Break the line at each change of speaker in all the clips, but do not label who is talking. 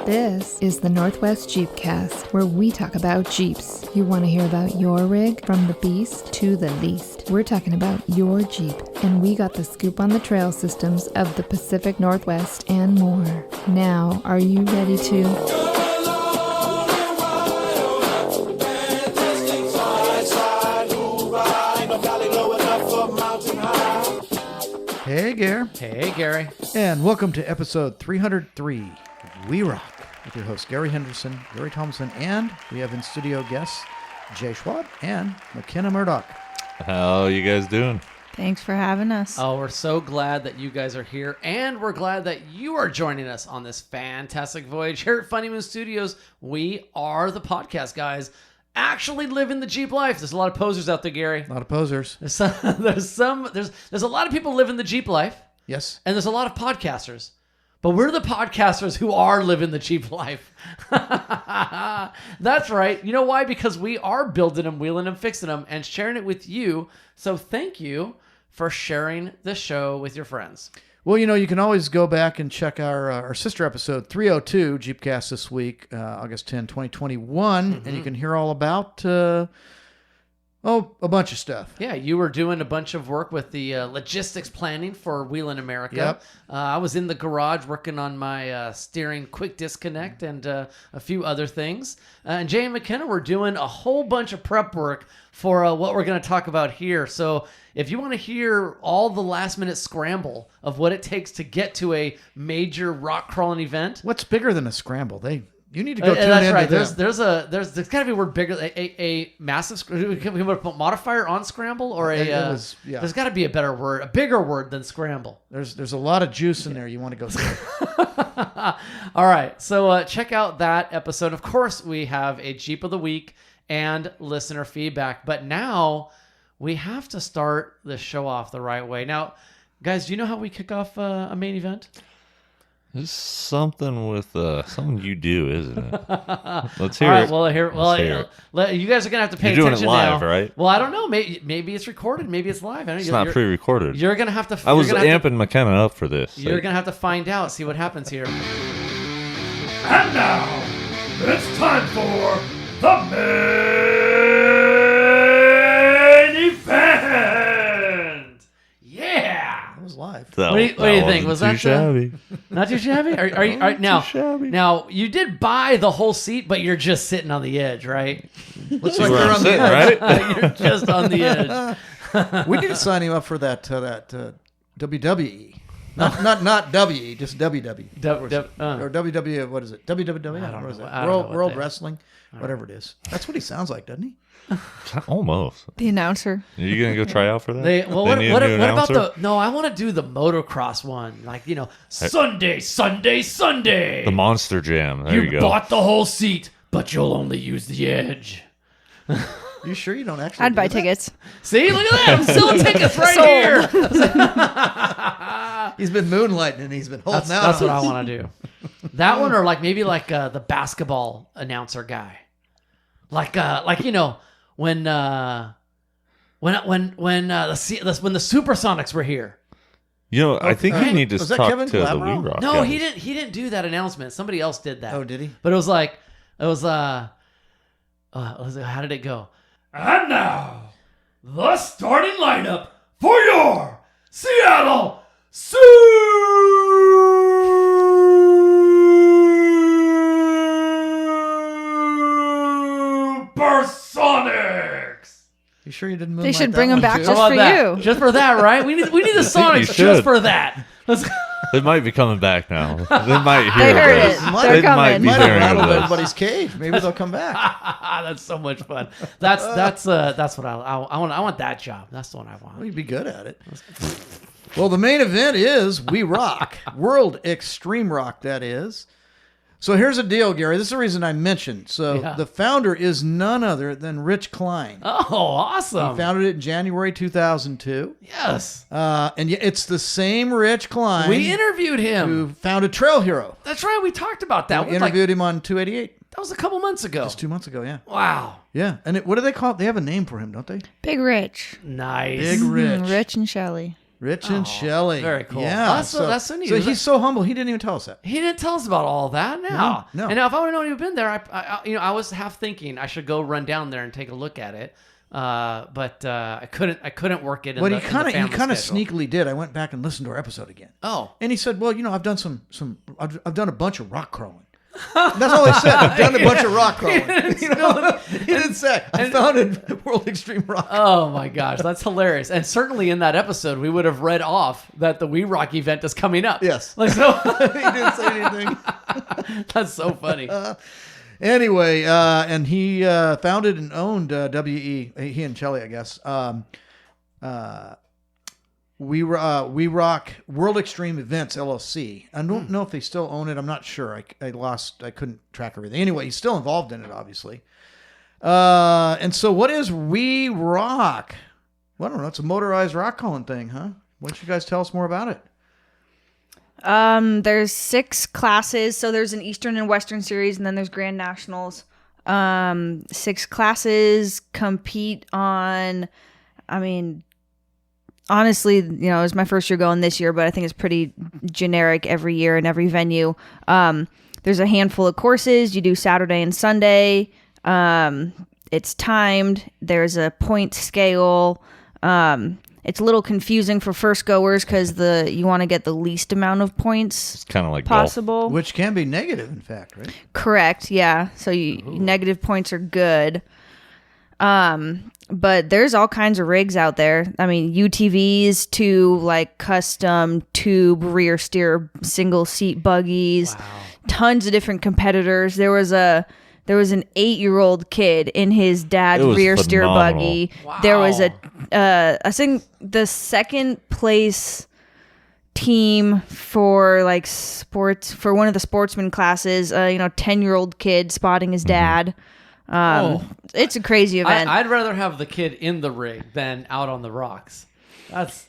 This is the Northwest Jeepcast, where we talk about Jeeps. You want to hear about your rig from the beast to the least. We're talking about your Jeep, and we got the scoop on the trail systems of the Pacific Northwest and more. Now, are you ready to...
Hey, Gare.
Hey, Gary.
And welcome to episode 303 of We Rock with your hosts, Gary Henderson, Gary Thompson, and we have in studio guests, Jay Schwab and McKenna Murdoch.
How you guys doing?
Thanks for having us.
Oh, we're so glad that you guys are here, and we're glad that you are joining us on this fantastic voyage here at Funny Moon Studios. We are the podcast guys actually living the Jeep life. There's a lot of posers out there, Gary.
A lot of posers.
There's a lot of people living the Jeep life.
Yes.
And there's a lot of podcasters. But we're the podcasters who are living the Jeep life. That's right. You know why? Because we are building them, wheeling them, fixing them, and sharing it with you. So thank you for sharing the show with your friends.
Well, you know, you can always go back and check our sister episode 302, Jeepcast this week, August 10, 2021, and you can hear all about, a bunch of stuff.
Yeah, you were doing a bunch of work with the logistics planning for Wheelin' America.
Yep.
I was in the garage working on my steering quick disconnect and a few other things. And Jay and McKenna were doing a whole bunch of prep work for what we're going to talk about here. So if you want to hear all the last minute scramble of what it takes to get to a major rock crawling event.
What's bigger than a scramble? You need to go tune
that's
into
right.
them.
There's got to be a word bigger. A massive. Can we put modifier on scramble or There's got to be a better word, a bigger word than scramble.
There's a lot of juice in there. You want to go through.
All right. So check out that episode. Of course, we have a Jeep of the Week and listener feedback. But now we have to start the show off the right way. Now, guys, do you know how we kick off a main event?
There's something with something you do, isn't it? Let's hear
All
it.
right,
Let's hear it.
You guys are gonna have to pay
You're doing
attention
it live,
now.
right?
Well, I don't know. Maybe it's recorded. Maybe it's live.
It's not pre-recorded.
You're gonna have to.
I was amping McKenna up for this.
You're gonna have to find out. See what happens here.
And now, it's time for the main event! Yeah!
That was live.
What do you think? Was that
too shabby?
Not too shabby? Are you now?
Too shabby.
Now you did buy the whole seat, but you're just sitting on the edge, right?
Looks
Where
like you're
I'm
on the
sitting,
edge.
right?
You're just on the edge.
We need to sign him up for that WWE. Not WE, just WWE. Or WWE, what is it? WWW?
I don't
What is
know.
it?
I don't know what
World
they-
Wrestling? Whatever it is. That's what he sounds like, doesn't he?
Almost.
The announcer.
Are you gonna go try out for that?
What
need a new
about
announcer?
No, I want to do the motocross one. Like, Sunday.
The Monster Jam. There you go.
Bought the whole seat, but you'll only use the edge.
You sure you don't actually
I'd
do
buy
that?
tickets.
See, look at that. I'm selling tickets right here.
He's been moonlighting and he's been holding out.
That's
on
what I
us.
want to do. That one, or maybe the basketball announcer guy. When the Supersonics were here.
I think you need to
Was that
talk
Kevin
to the
Glabrow?
We Rock
No,
guys.
he didn't do that announcement. Somebody else did that.
Oh, did he?
But how did it go?
And now, the starting lineup for your Seattle Supersonics!
You sure you didn't
They
moonlight
should
that
bring him
one
back
too?
just
How
for
about that?
you.
Just for that, right? We need the
you
Sonics just
should.
for that. Let's
They might be coming back now. They might hear
They heard
this.
it.
Might-
They're
They might
coming.
be
Might have
hearing
rattled
this.
everybody's cage. Maybe they'll come back.
That's so much fun. That's what I want. I want that job. That's the one I want.
Well, you'd be good at it. Well, the main event is We Rock. World Extreme Rock, that is. So here's the deal, Gary. This is the reason I mentioned. So
Yeah.
the founder is none other than Rich Klein.
Oh, awesome.
He founded it in January 2002.
Yes.
And it's the same Rich Klein
We interviewed him.
who founded Trail Hero.
That's right. We talked about that.
We interviewed him on 288.
That was a couple months ago.
Just 2 months ago, yeah.
Wow.
Yeah. And what do they call it? They have a name for him, don't they?
Big Rich.
Nice.
Big Rich.
Rich and Shelley.
Rich and Shelley.
Very cool.
Yeah.
That's so neat.
So he's so humble. He didn't even tell us that.
He didn't tell us about all that. No.
No.
And now, if I would have known you'd been there, I was half thinking I should go run down there and take a look at it. But I couldn't work it.
But he kind of sneakily did. I went back and listened to our episode again.
Oh.
And he said, "Well, I've done I've done a bunch of rock crawling." That's all he said. I've done a bunch of rock crawling. He didn't say. I founded World Extreme Rock.
Oh my gosh, that's hilarious! And certainly in that episode, we would have read off that the We Rock event is coming up.
Yes.
Like so.
He didn't say anything.
That's so funny.
Anyway, and he founded and owned WE. He and Shelley, I guess. We Rock World Extreme Events LLC. I don't know if they still own it. I'm not sure. I couldn't track everything. Anyway, he's still involved in it, obviously. And so what is We Rock? Well, I don't know. It's a motorized rock crawling thing, huh? Why don't you guys tell us more about it?
There's 6 classes. So there's an Eastern and Western series, and then there's Grand Nationals. 6 classes compete on, honestly, it was my first year going this year, but I think it's pretty generic every year in every venue. There's a handful of courses. You do Saturday and Sunday. It's timed. There's a point scale. It's a little confusing for first goers because you want to get the least amount of points
It's kind of like
possible.
golf.
Which can be negative, in fact, right?
Correct. Yeah. So negative points are good. But there's all kinds of rigs out there. UTVs to like custom tube rear steer single seat buggies. Wow. Tons of different competitors. There was an 8-year-old kid in his dad's rear steer buggy.
Wow.
There was I think the second place team for like sports for one of the sportsman classes. 10-year-old kid spotting his dad. It's a crazy event.
I'd rather have the kid in the rig than out on the rocks. That's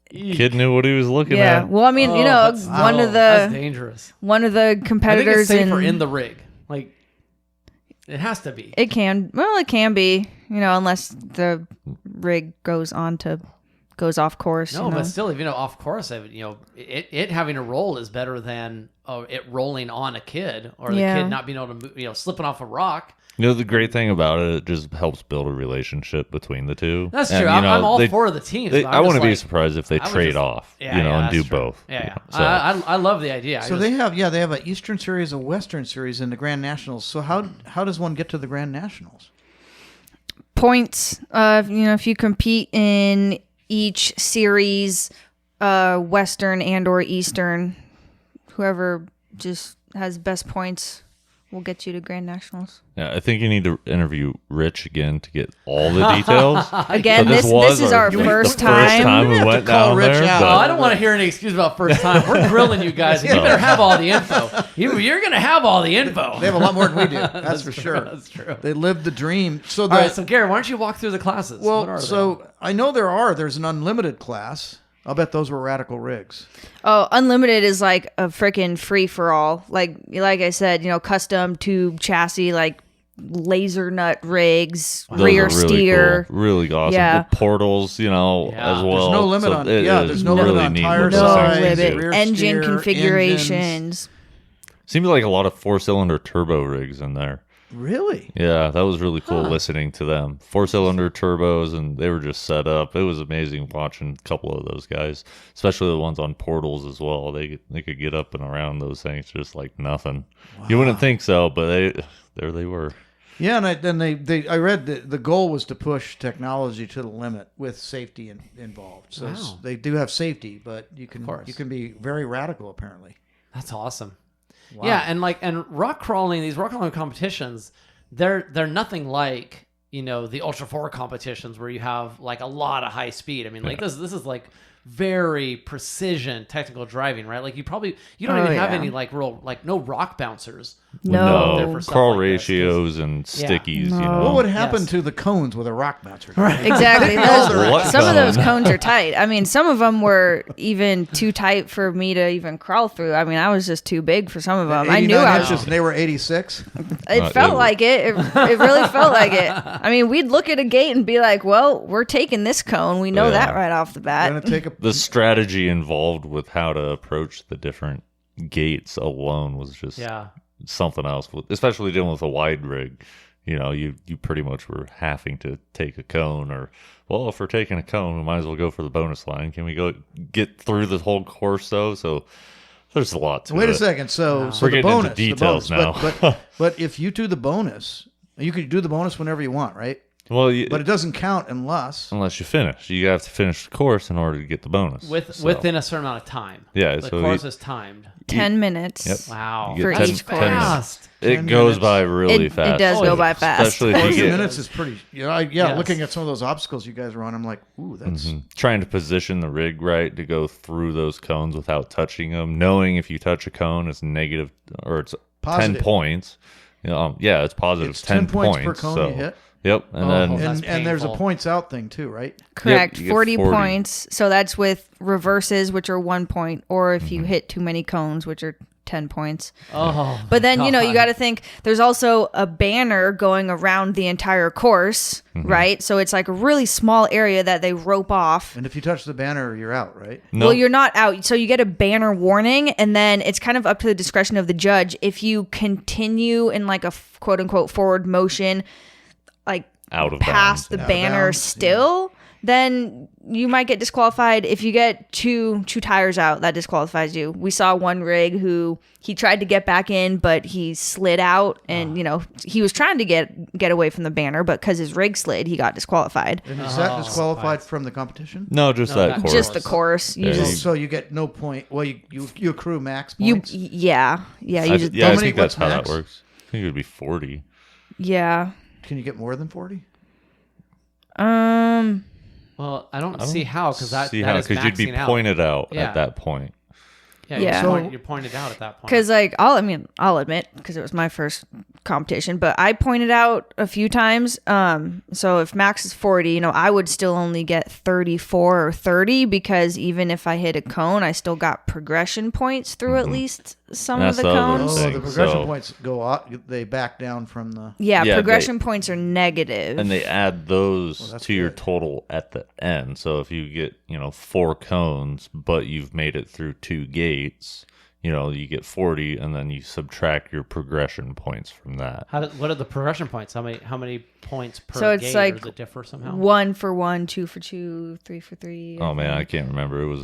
Kid knew what he was looking
yeah.
at.
Well,
that's dangerous.
One of the
I think
competitors
it's safer in the rig. Like it has to be.
It can be, unless the rig goes off course.
No, but still, if off course, it having a roll is better than it rolling on a kid or the kid not being able to move, slipping off a rock.
The great thing about it, it just helps build a relationship between the two.
That's true. I'm all for the teams.
I wouldn't be surprised if they trade off, and do
true.
both.
Yeah.
So.
I love the idea.
So they have an Eastern Series, a Western Series, and the Grand Nationals. So how does one get to the Grand Nationals?
Points. If you compete in each series, Western and or Eastern, whoever just has best points will get you to Grand Nationals.
Yeah, I think you need to interview Rich again to get all the details.
Again, this is our first time.
We went down there.
I don't want to hear any excuse about first time. We're grilling you guys. You better have all the info. You're going to have all the info.
They have a lot more than we do. That's for sure.
That's true.
They live the dream.
All right, so Gary, why don't you walk through the classes?
Well, I know there's an unlimited class. I'll bet those were radical rigs.
Oh, unlimited is like a freaking free for all. Like I said, custom tube chassis, like laser nut rigs,
Those
rear
are really
steer,
cool. Really awesome.
Yeah.
The portals, as well.
There's no limit on. There's no
really
limit on
neat
tire
looking
size,
things.
rear
engine
steer,
configurations.
engines.
Seems like a lot of 4-cylinder turbo rigs in there.
Really?
Yeah, that was really cool listening to them. 4-cylinder turbos, and they were just set up. It was amazing watching a couple of those guys, especially the ones on portals as well. They could get up and around those things just like nothing. Wow. You wouldn't think so, but there they were.
Yeah, and I read that the goal was to push technology to the limit with safety involved. So they do have safety, but you can be very radical apparently.
That's awesome.
Wow.
Yeah, and rock crawling, these rock crawling competitions, they're nothing like the Ultra 4 competitions where you have like a lot of high speed. This is like very precision technical driving, right? Like you don't even have any like real no rock bouncers.
No,
crawl
like
ratios and stickies.
No.
What would happen to the cones with a rock bouncer?
Right.
Exactly. Some of those
cone?
cones are tight. Some of them were even too tight for me to even crawl through. I was just too big for some of them. I knew I was.
And they were 86.
It felt like it. It really felt like it. We'd look at a gate and be like, "Well, we're taking this cone. We know that right off the bat."
We're gonna take a
the strategy involved with how to approach the different gates alone was just something else. Especially dealing with a wide rig, you pretty much were having to take a cone, or well, if we're taking a cone, we might as well go for the bonus line. Can we go get through the whole course though? So there's a lot to it.
Wait a second. So
we're
the
getting
bonus,
into details
the bonus,
now.
But if you do the bonus, you can do the bonus whenever you want, right?
Well,
but it doesn't count unless
you finish. You have to finish the course in order to get the bonus.
Within a certain amount of time.
Yeah,
the course is timed.
10 minutes.
Yep.
Wow.
For each course.
Fast.
It goes by really fast.
It does go by fast.
Especially if
40
you get
minutes is pretty. Looking at some of those obstacles you guys are on, I'm like, ooh, that's
trying to position the rig right to go through those cones without touching them. Knowing if you touch a cone, it's negative or it's
positive.
10 points. It's positive.
It's
10
points per cone you hit.
Yep, and
and there's a points out thing too, right?
Correct.
Yep,
40 points. So that's with reverses, which are 1 point, or if you hit too many cones, which are 10 points. But then, you got to think there's also a banner going around the entire course, right? So it's like a really small area that they rope off.
And if you touch the banner, you're out, right?
No.
Well, you're not out. So you get a banner warning, and then it's kind of up to the discretion of the judge. If you continue in like a quote unquote forward motion, like
out of
past
bounds,
the banner still, then you might get disqualified. If you get two tires out, that disqualifies you. We saw one rig who he tried to get back in, but he slid out, and he was trying to get away from the banner, but because his rig slid, he got disqualified.
And is that disqualified from the competition?
No, just that course.
Just the course.
So you get no point. Well, you accrue max points.
You just
I think that's how that works. I think it would be 40.
Yeah.
Can you get more than 40?
Well, I don't see how, because that is
because you'd be pointed out at that point.
Yeah. You're pointed out at that point.
Because I'll admit, because it was my first competition, but I pointed out a few times. So if max is 40, I would still only get 34 or 30, because even if I hit a cone, I still got progression points through at least some of the cones.
The progression points go up. They back down from the...
Yeah, progression points are negative.
And they add those to your total at the end. So if you get, 4 cones, but you've made it through 2 gates, you get 40, and then you subtract your progression points from that.
What are the progression points? How many points per
so it's
gate?
like,
or does it differ somehow?
1 for 1, 2 for 2, 3 for 3.
Oh man, I can't remember.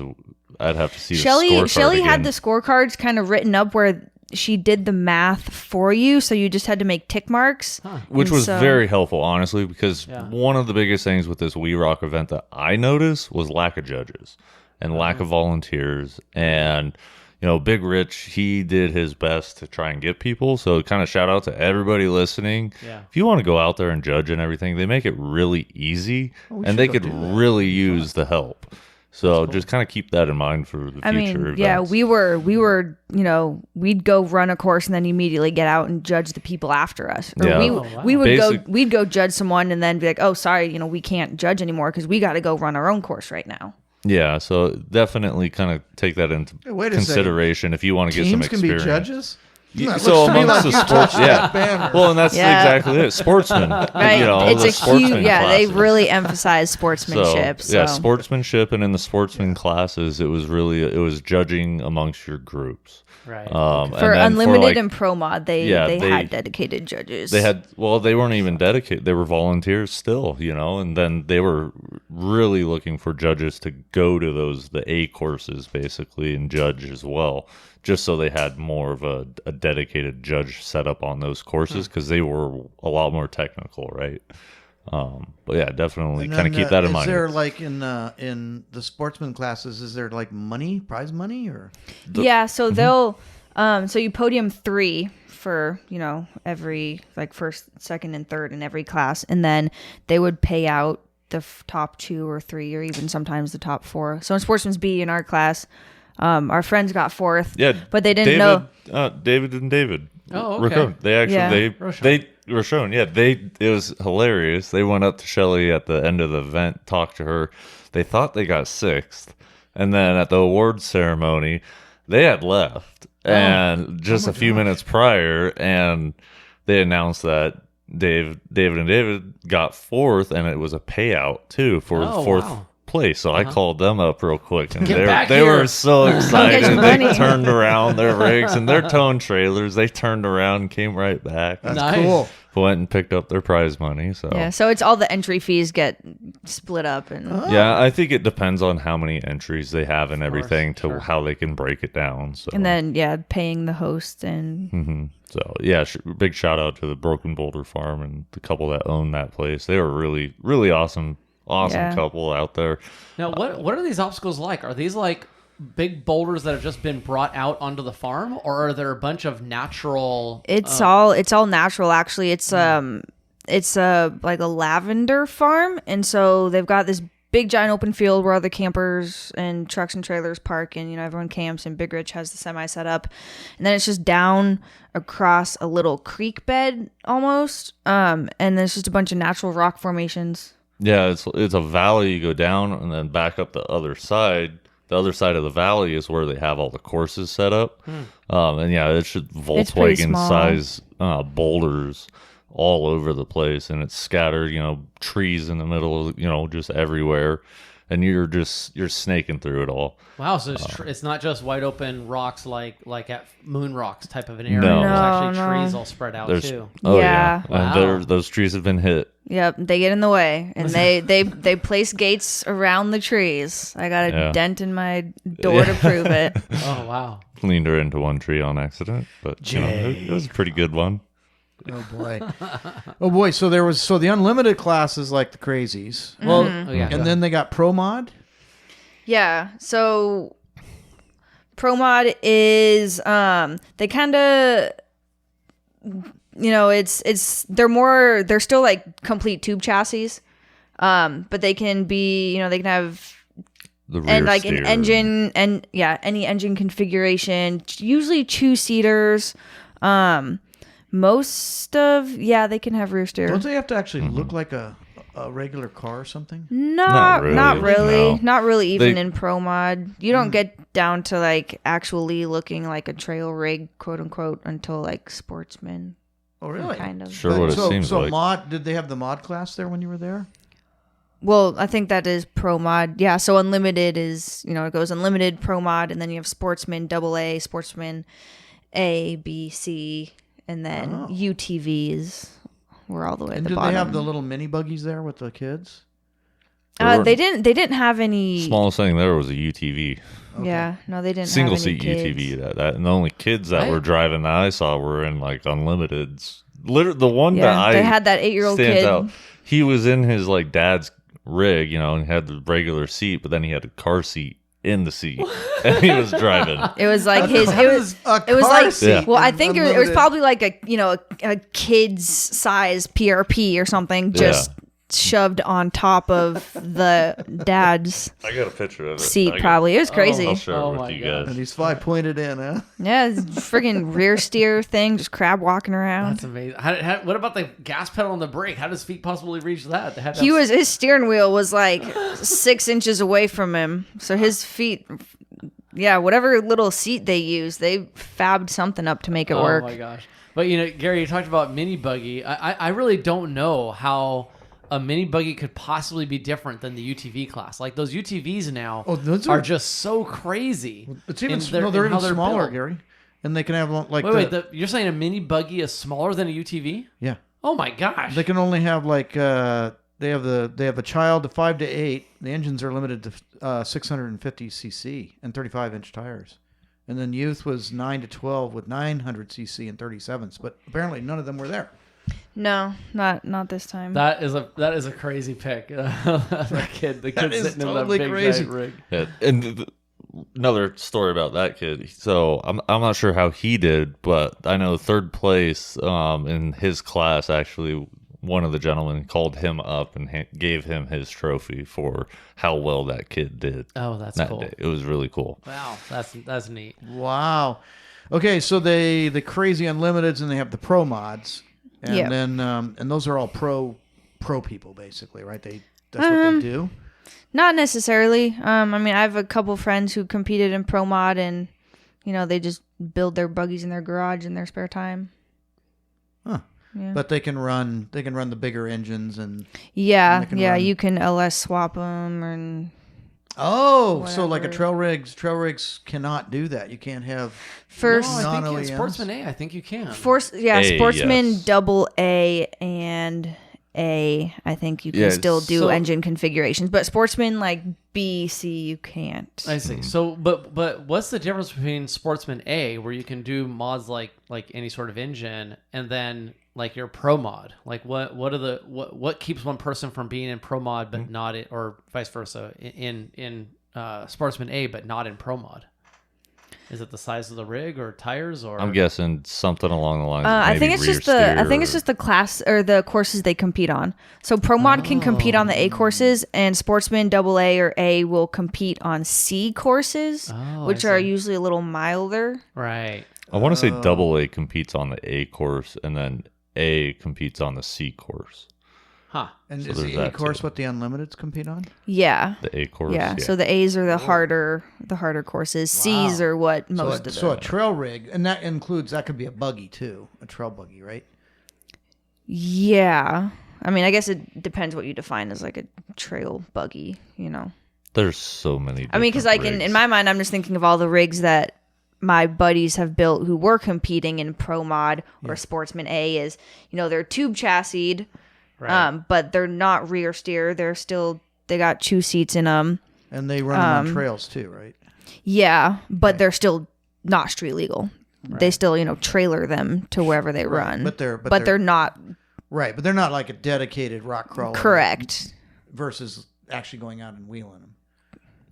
I'd have to see
Shelly
the scorecard
had
again.
the scorecards kind of written up where she did the math for you, so you just had to make tick marks.
Which was very helpful, honestly, because one of the biggest things with this We Rock event that I noticed was lack of judges and lack of volunteers. And Big Rich, he did his best to try and get people. So kind of shout out to everybody listening.
Yeah.
If you want to go out there and judge and everything, they make it really easy, and they could really use the help. So just kind of keep that in mind for the future events.
Yeah, we were, we'd go run a course and then immediately get out and judge the people after us. Or we'd go judge someone and then be like, oh, sorry, we can't judge anymore because we got to go run our own course right now.
Yeah, so definitely kind of take that into consideration if you want to get some experience.
Teams can be judges?
So amongst the sports, well, and that's exactly it. Sportsmen,
right? It's a huge, they really emphasize sportsmanship.
So, sportsmanship, and in the sportsman classes, it was judging amongst your groups.
Right.
For Unlimited and Pro Mod, they had dedicated judges.
They weren't even dedicated. They were volunteers still, and then they were really looking for judges to go to the A courses basically and judge as well, just so they had more of a dedicated judge set up on those courses, because they were a lot more technical, right? But yeah, definitely kind of keep that in mind.
Is there like in the sportsman classes, is there like prize money or?
So they'll so you podium 3 for every like first, second, and third in every class, and then they would pay out the top 2 or 3 or even sometimes the top 4. So in Sportsman's B in our class, our friends got 4th.
Yeah,
but they didn't know.
David and David.
Oh, okay.
Raccoon. They actually they were shown. Yeah, it was hilarious. They went up to Shelly at the end of the event, talked to her. They thought they got 6th, and then at the awards ceremony, they had left, and just a few minutes prior, and they announced that David and David got 4th, and it was a payout too for 4th place. So I called them up real quick, and
back
they
here.
were so
Get
excited.
your
They
money.
turned around their rigs and their towing trailers. They turned around and came right back.
That's
Nice.
cool.
Went and picked up their prize money. So
Yeah, so it's all the entry fees get split up, and
yeah, I think it depends on how many entries they have and everything to
sure.
how they can break it down. So
then paying the host and
So yeah, big shout out to the Broken Boulder Farm and the couple that own that place. They were really, really awesome
Yeah.
couple out there.
Now, what are these obstacles like? Are these like big boulders that have just been brought out onto the farm, or are there a bunch of natural?
it's all natural. Actually, it's like a lavender farm, and so they've got this big giant open field where other campers and trucks and trailers park, and everyone camps, and Big Rich has the semi set up, and then it's just down across a little creek bed almost, and there's just a bunch of natural rock formations.
Yeah, it's a valley. You go down and then back up the other side. The other side of the valley is where they have all the courses set up. And yeah, it's just
pretty
Volkswagen
small.
size boulders all over the place, and it's scattered, trees in the middle of, just everywhere. And you're snaking through it all.
Wow, so it's not just wide open rocks like at Moon Rocks type of an area.
No.
There's actually
No.
trees all spread out too.
Oh
Yeah.
yeah, and
Wow.
those trees have been hit.
Yep, they get in the way, and they place gates around the trees. I got a
Yeah.
dent in my door to prove it.
Oh wow.
Leaned her into one tree on accident, but it was a pretty good one.
Oh boy. So the unlimited class is like the crazies. Well,
Oh yeah.
and then they got Pro Mod.
Yeah, so Pro Mod is they kind of they're still like complete tube chassis, but they can be they can have
The rear
and like
steer.
an engine and any engine configuration, usually 2-seaters. They can have rear steer.
Don't they have to actually look like a regular car or something?
Not really.
No.
Not really even
They-
in Pro Mod. You don't get down to like actually looking like a trail rig, quote unquote, until like Sportsman.
Oh, really?
Kind of.
Sure, what it seems
so
like.
mod? Did they have the mod class there when you were there?
Well, I think that is Pro Mod. Yeah, so Unlimited is, it goes Unlimited, Pro Mod, and then you have Sportsman, AA, Sportsman, A, B, C, and then UTVs were all the way at
And
the
did
bottom.
they have the little mini buggies there with the kids?
They didn't have any.
Smallest thing there was a UTV,
Yeah, no, they didn't
single
have any
seat
kids.
UTV. That and the only kids that
Right.
were driving that I saw were in like Unlimiteds. Literally, the one that
Yeah,
I
they had that 8-year-old
stands
kid.
out. He was in his like dad's rig, and had the regular seat, but then he had a car seat in the seat, and he was driving.
It was like his.
How
It was.
does a
It was
car
like.
seat
Yeah.
Well, I
in
think it was
Unlimited-
probably like a kid's size PRP or something, just shoved on top of the dad's
I got a picture of it.
seat. Probably it was crazy.
I'll share
Oh
it
my
with you
gosh.
And
guys.
he's fly pointed in, huh?
Yeah, it's friggin' rear steer thing, just crab walking around.
That's amazing. What about the gas pedal and the brake? How does feet possibly reach that? They had to
His steering wheel was like 6 inches away from him, so his feet. Yeah, whatever little seat they used, they fabbed something up to make it work.
Oh my gosh! But Gary, you talked about mini buggy. I really don't know how a mini buggy could possibly be different than the UTV class. Like those UTVs now
those
are
are-
just so crazy.
It's even
in
they're
in how
even smaller,
built.
Gary. And they can have like
Wait, you're saying a mini buggy is smaller than a UTV?
yeah.
Oh my gosh!
They can only have like they have a child to 5 to 8. The engines are limited to 650 cc and 35-inch tires. And then youth was 9 to 12 with 900 cc and 37s, but apparently none of them were there.
No, not this time.
That is a crazy pick. The kid
is
sitting
totally
in that big
crazy.
giant rig.
Yeah, and another story about that kid. So I'm not sure how he did, but I know third place in his class. Actually, one of the gentlemen called him up and gave him his trophy for how well that kid did.
Oh, that's
that
cool.
day. It was really cool.
Wow, that's neat.
Wow. Okay, so the crazy unlimiteds and they have the pro mods. And
Yeah.
then and those are all pro people basically, right? That's what they do.
Not necessarily. I mean, I have a couple friends who competed in Pro Mod, and they just build their buggies in their garage in their spare time.
Huh.
Yeah.
But they can run the bigger engines and
Yeah,
they can
yeah.
run-
You can LS swap them, and
Oh, so like a
Whatever.
trail rigs cannot do that. You can't have
First,
No, I think
non-OEMs?
Sportsman A, I think you can.
A, Sportsman
yes.
double A and A. I think you can
Yeah,
still do
so-
engine configurations, but Sportsman like B, C, you can't.
I see. So, but what's the difference between Sportsman A, where you can do mods like any sort of engine, and then like your Pro mod? Like what keeps one person from being in Pro mod but not in, or vice versa in Sportsman A but not in Pro mod? Is it the size of the rig or tires or?
I'm guessing something along the lines. Of
I
maybe
think it's
rear
just the
steer or-
class or the courses they compete on. So Pro Mod can compete on the A courses, and Sportsman double A or A will compete on C courses,
Oh,
which
I
are
see.
usually a little milder.
Right.
I want to say double A competes on the A course, and then A competes on the C course.
Huh.
And
So
is
there's
the A
that
course
too.
what the Unlimiteds compete on?
Yeah.
The A course.
Yeah. So the A's are the harder courses. C's are what most of
So
them.
a trail rig, and that includes, that could be a buggy too, a trail buggy, right?
Yeah. I mean, I guess it depends what you define as like a trail buggy, you know.
there's so many.
I mean, because like
different
in
rigs.
my mind, I'm just thinking of all the rigs that my buddies have built who were competing in Pro Mod or Sportsman A. Is, you know, they're tube chassised,
Right.
but they're not rear steer. They got 2 seats in them.
And they run them on trails too, right?
Yeah, but they're still not street legal. They still, you know, trailer them to wherever they run.
But they're
not
right, but they're not like a dedicated rock crawler.
correct.
Versus actually going out and wheeling them.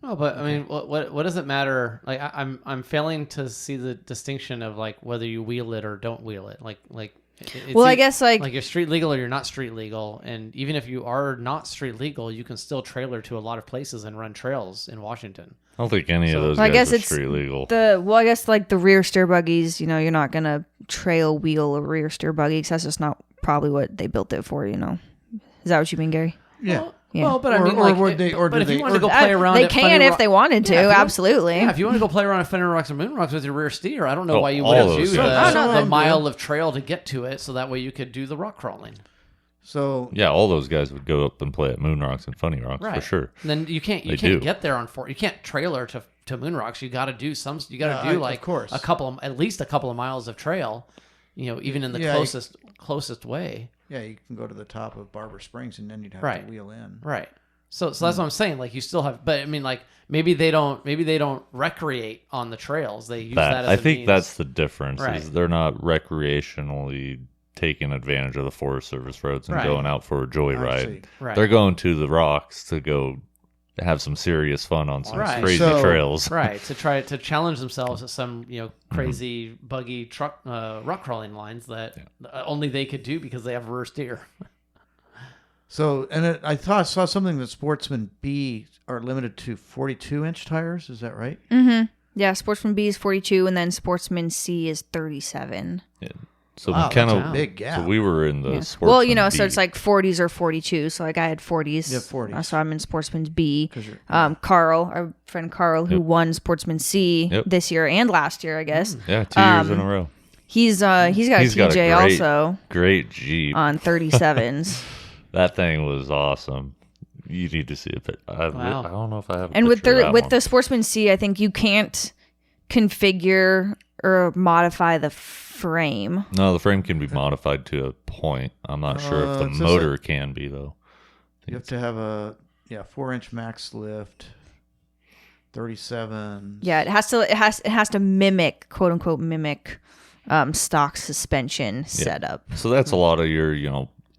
No, but I mean, what does it matter? Like, I'm failing to see the distinction of like whether you wheel it or don't wheel it. It's
Well, I guess like
you're street legal or you're not street legal, and even if you are not street legal, you can still trailer to a lot of places and run trails in Washington.
I don't think any of those
Well, I
guys
guess
are
it's
street legal.
I guess like the rear steer buggies, you know, you're not gonna trail wheel a rear steer buggy because that's just not probably what they built it for, you know. Is that what you mean, Gary?
Yeah.
Yeah.
Well, but I
Or-
mean,
or
like,
would they- or
but
do
if
they-
you wanted to
or-
go play around,
They
at
can
Funny
if
Rock-
they wanted to,
Yeah, if you want-
absolutely.
Yeah, if you want to go play around at Fender Rocks and Moon Rocks with your rear steer, I don't know
Oh,
why you
all
wouldn't
those
do
guys.
Oh, no,
the
no.
mile of trail to get to it, so that way you could do the rock crawling.
So
Yeah, all those guys would go up and play at Moon Rocks and Funny Rocks
Right.
for sure.
And then you can't
They do.
get there on you can't trailer to Moon Rocks. You got to do some. You got to
Yeah,
do
of
like
course.
at least a couple of miles of trail. You know, even in the
Yeah,
closest way.
yeah, you can go to the top of Barber Springs and then you'd have
Right.
to wheel in.
Right. So that's what I'm saying. Like you still have, but I mean, like maybe they don't recreate on the trails. They use that as
I
a
think
means.
that's the difference.
Right.
Is they're not recreationally taking advantage of the Forest Service roads and
Right.
going out for a
I
joyride.
see.
Right.
They're going to the rocks to go have some serious fun on some
Right.
crazy
So-
trails.
right to try to challenge themselves at some crazy buggy truck rock crawling lines that only they could do because they have rear steer.
So, and I saw something that Sportsman B are limited to 42-inch tires. Is that right?
Yeah, Sportsman B is 42, and then Sportsman C is 37.
So
Wow,
McKenna,
that's a big gap.
So we were in the
Yeah.
Sportsman
Well, you know,
B.
so it's like 40s or 42. So like I had 40s.
Yeah, 40s.
So I'm in Sportsman's B.
'Cause you're-
Carl, our friend Carl, who
Yep.
won Sportsman C
Yep.
this year and last year, I guess.
yeah, 2 years in a row.
He's got a
He's
TJ
got a great,
also
great Jeep.
on 37s.
That thing was awesome. You need to see it.
Wow.
I don't know if I have. A
And with
picture of that
with
one.
the Sportsman C, I think you can't configure or modify the frame.
No, the frame can be modified to a point. I'm not sure if the
it's just
motor can be though.
You have to have a 4-inch max lift, 37.
Yeah, it has to mimic, quote unquote mimic stock suspension setup.
So that's a lot of your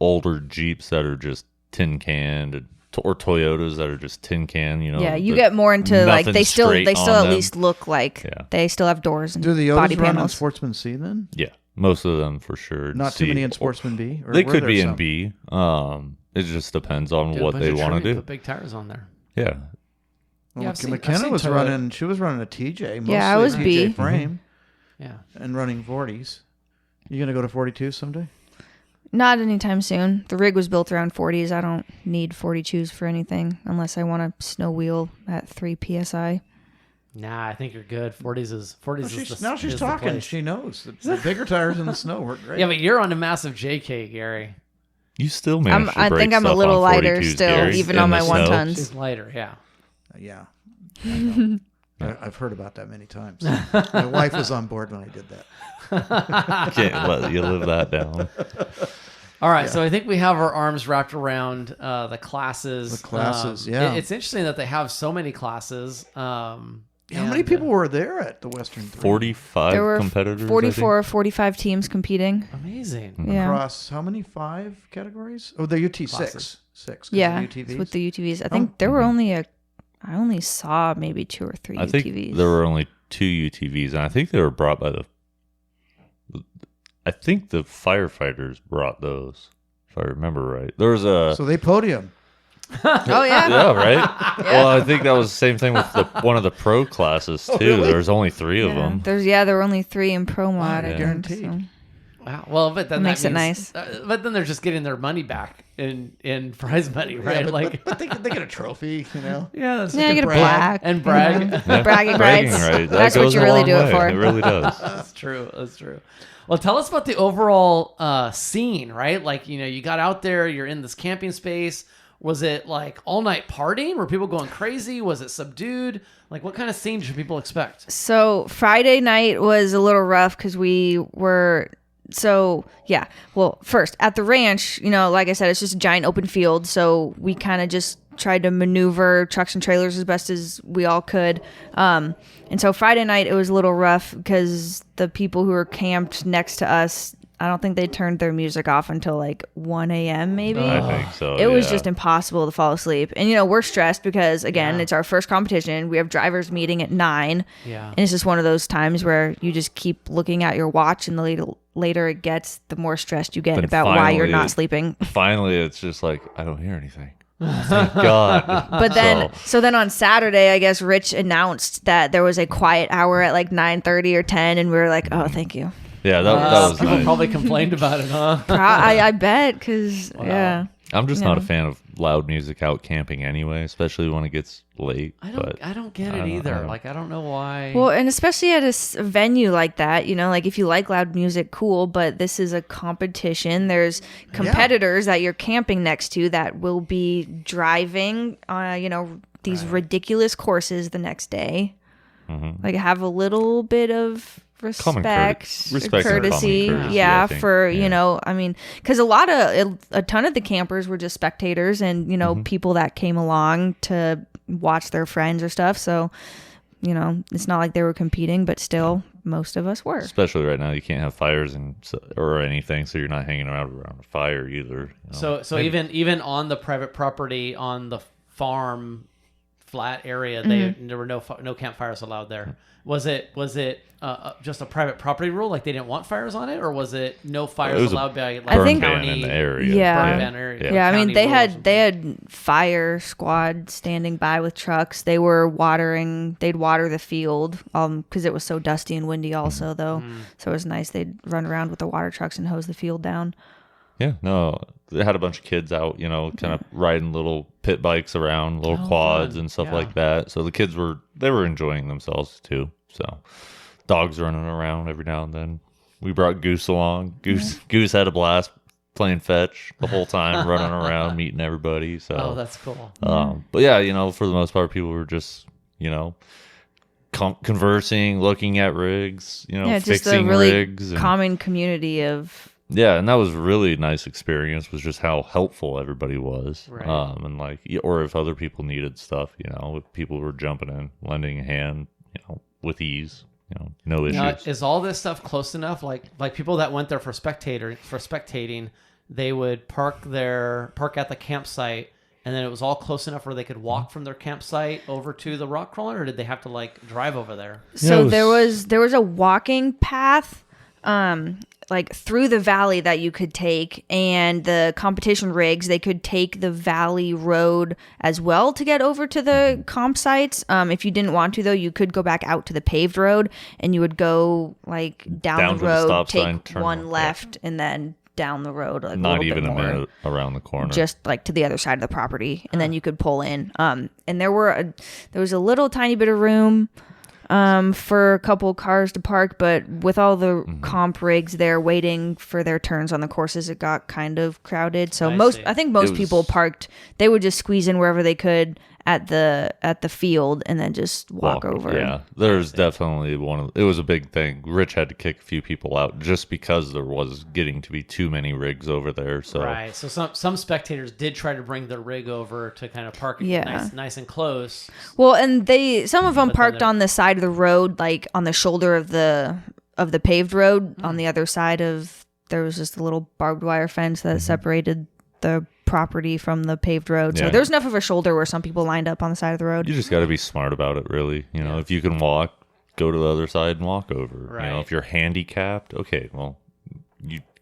older Jeeps that are just tin canned, or Toyotas that are just tin can.
Yeah, you get more into like
nothing
they still
straight
at
on them.
least look like they still have doors and
Do the
body
Otis run in
panels.
Sportsman C then?
Yeah, most of them for sure.
Not too
C.
many in Sportsman B? Or
They
were
could
there
be
some?
in B. It just depends on
Do a
what
bunch
they
of
want to
trimming,
do.
Put big tires on there.
Yeah,
Well,
Yeah, I've seen
McKenna was
Toyota.
running. She was running a TJ. Mostly
Yeah, I was
TJ
B.
frame
Yeah.
and running 40s. You gonna go to 42 someday?
Not anytime soon. The rig was built around 40s. I don't need 42s for anything unless I want to snow wheel at 3 psi.
Nah, I think you're good. 40s is
Now she's
the
talking.
place.
She knows the bigger tires in the snow work great.
Yeah, but you're on a massive JK, Gary.
you still manage to
I
break
think I'm a
stuff
little
on
lighter
42s,
still,
Gary,
even
in
on
the
my
snow.
one tons.
She's lighter, yeah.
Yeah. I know. I've heard about that many times. My wife was on board when I did that.
Can't let you live that down.
All right, so I think we have our arms wrapped around the classes.
The classes, yeah.
It's interesting that they have so many classes.
How many people were there at the Western 3?
45
There were
competitors.
44 or 45 teams competing.
Amazing.
Yeah.
Across how many? 5 categories? Oh, the UT
Classes.
6.
Yeah,
the UTVs?
it's with the UTVs. I think there were I only saw maybe 2 or 3
I
UTVs.
think there were only 2 UTVs, and I think they were brought by I think the firefighters brought those, if I remember right. There was a...
So they podium.
Oh, yeah.
Yeah, right? Well, I think that was the same thing with one of the pro classes, too.
really?
There's only 3 of them.
There were only 3 in pro mod. I think,
guaranteed.
so.
Wow. Well, but then
It makes
that
it
means,
nice.
But then they're just getting their money back in prize money, right?
Yeah, but they get a trophy,
yeah, that's
Yeah, you get a
brag.
plaque.
and brag.
Yeah.
Bragging rights.
That
That's what
goes
you
a
really
long
do it
way.
for.
It really does.
That's true. That's true. Well, tell us about the overall scene, right? Like, you got out there, you're in this camping space. Was it like all night partying? Were people going crazy? Was it subdued? Like, what kind of scene should people expect?
So Friday night was a little rough because we were... So, yeah. Well, first, at the ranch, like I said, it's just a giant open field. So we kind of just tried to maneuver trucks and trailers as best as we all could. And so Friday night, it was a little rough because the people who were camped next to us, I don't think they turned their music off until like 1 a.m. maybe.
I think so.
It was just impossible to fall asleep. And, we're stressed because, again, it's our first competition. We have drivers meeting at 9.
Yeah.
And it's just one of those times where you just keep looking at your watch, and the later it gets, the more stressed you get
Then
about why you're
finally-
not sleeping.
Finally, it's just like, I don't hear anything. Thank God.
But then, so then on Saturday, I guess Rich announced that there was a quiet hour at like 9:30 or 10, and we were like, oh, thank you.
Yeah, that was
People
nice.
probably complained about it, huh?
I bet, because, yeah.
I'm just not a
Yeah.
fan of loud music out camping anyway, especially when it gets late.
I
but
don't get
I
it
don't
either.
know.
Like, I don't know why.
Well, and especially at a venue like that, like if you like loud music, cool, but this is a competition. There's competitors that you're camping next to that will be driving, these ridiculous courses the next day.
Mhm.
Like, have a little bit of
Common
respect,
Respect and
courtesy,
common courtesy,
yeah,
I think.
for
Yeah.
because a ton of the campers were just spectators and people that came along to watch their friends or stuff. So it's not like they were competing, but still, most of us were.
Especially right now, you can't have fires or anything, so you're not hanging around a fire either.
So even on the private property, on the farm flat area, there were no campfires allowed there. Was it just a private property rule, like they didn't want fires on it, or was it no fires
It was a
allowed by like
I think-
burn ban
county?
in the area.
Yeah.
Burn ban area.
Yeah, I mean
county
they
rules or
had
something.
fire squad standing by with trucks. They were watering. They'd water the field because it was so dusty and windy also though. So it was nice. They'd run around with the water trucks and hose the field down.
Yeah, no, they had a bunch of kids out, kind of riding little pit bikes around, little quads
fun.
and stuff
Yeah.
like that. So the kids were enjoying themselves too. So dogs running around every now and then. We brought Goose along. Goose had a blast playing fetch the whole time, running around, meeting everybody. So
Oh, that's cool.
but yeah, for the most part, people were just, conversing, looking at rigs,
Yeah, just a
fixing
really
rigs. And,
common community of.
yeah, and that was a really nice experience, was just how helpful everybody was.
Right.
And like, or if other people needed stuff, if people were jumping in, lending a hand, with ease, no issues.
Now, is all this stuff close enough? Like people that went there for spectating, they would park at the campsite, and then it was all close enough where they could walk from their campsite over to the rock crawler, or did they have to like drive over there?
So
it
there was a walking path like through the valley that you could take, and the competition rigs, they could take the valley road as well to get over to the comp sites. If you didn't want to though, you could go back out to the paved road, and you would go like down
Down
the
to the
road,
stop
take
sign, turn
one
left.
left, and then down the road like
Not
a little
even
bit
a
more.
minute around the corner.
Just like to the other side of the property, and then you could pull in. And there was a little tiny bit of room for a couple cars to park, but with all the comp rigs there waiting for their turns on the courses, it got kind of crowded. So
I see.
I think most
It was-
people parked. They would just squeeze in wherever they could at the field and then just walk over.
Yeah, there's definitely it was a big thing. Rich had to kick a few people out just because there was getting to be too many rigs over there. So
Right. So some spectators did try to bring their rig over to kind of park it nice and close.
Well, and some of them
But then
parked
they're-
on the side of the road, like on the shoulder of the paved road. On the other side there was just a little barbed wire fence that separated the property from the paved road. So
Yeah.
there was enough of a shoulder where some people lined up on the side of the road.
you just got to be smart about it, really. You know, if you can walk, go to the other side and walk over.
Right.
You know, if you're handicapped, okay, well,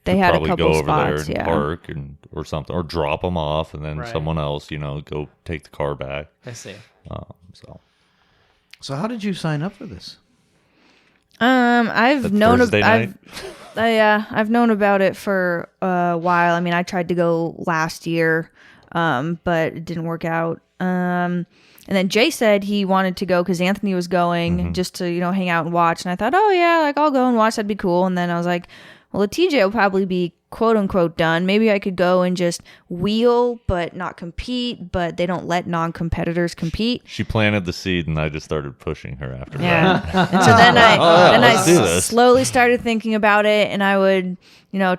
They
could
had a
probably
couple
go over
spots,
there and
yeah.
park or something, or drop them off, and then
Right.
someone else, go take the car back.
I see.
So how did you sign up for this?
I've
That
known
Thursday night?
I've known about it for a while. I mean, I tried to go last year, but it didn't work out. And then Jay said he wanted to go because Anthony was going just to, hang out and watch. And I thought, oh yeah, like I'll go and watch. That'd be cool. And then I was like, well, the TJ will probably be quote unquote done. Maybe I could go and just wheel, but not compete. But they don't let non-competitors compete.
She planted the seed, and I just started pushing her after that.
Yeah. And so then I
let's do this.
slowly started thinking about it, and I would,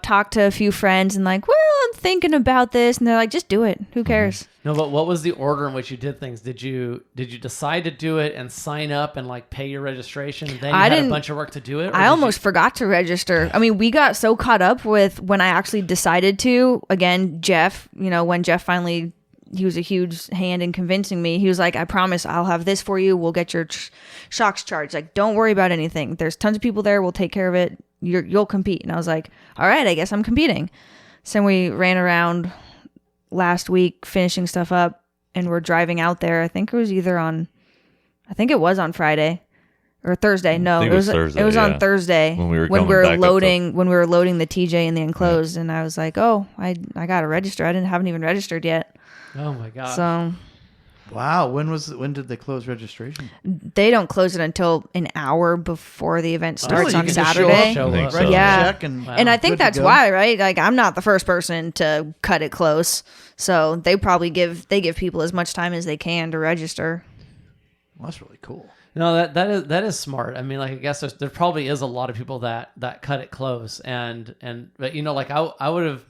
talk to a few friends and like, well, I'm thinking about this, and they're like, just do it. Who cares?
No, but what was the order in which you did things? Did you decide to do it and sign up and like pay your registration, and then you had a bunch of work to do it? Or
I almost forgot to register. I mean, we got so caught up with when I actually decided to. Again, Jeff, when Jeff finally, he was a huge hand in convincing me. He was like, I promise I'll have this for you. We'll get your shocks charged. Like, don't worry about anything. There's tons of people there. We'll take care of it. You'll compete. And I was like, all right, I guess I'm competing. So we ran around last week finishing stuff up, and we're driving out there. I think it was on Friday or Thursday. No,
think it was Thursday,
It was on Thursday
When we were coming back up
loading the TJ in the enclosed, and I was like, oh, I got to register. haven't even registered yet.
Oh my god.
So
Wow. When did they close registration?
they don't close it until an hour before the event starts
Really? You
on
can just
Saturday.
show up.
Write
Yeah.
a check and
Wow.
And I think
good to
that's
go?
why, right? Like, I'm not the first person to cut it close. So they probably give people as much time as they can to register.
Well, that's really cool.
No, that is smart. I mean, like I guess there probably is a lot of people that cut it close, but like I would have.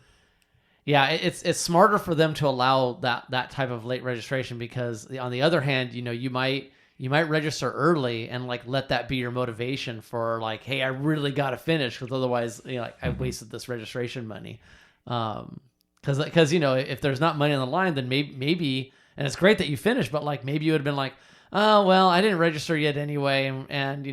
Yeah, it's smarter for them to allow that type of late registration, because on the other hand, you might register early and like let that be your motivation for like, hey, I really got to finish, because otherwise, I wasted this registration money. Because if there's not money on the line, then maybe, and it's great that you finished, but like maybe you would have been like, oh well, I didn't register yet anyway, and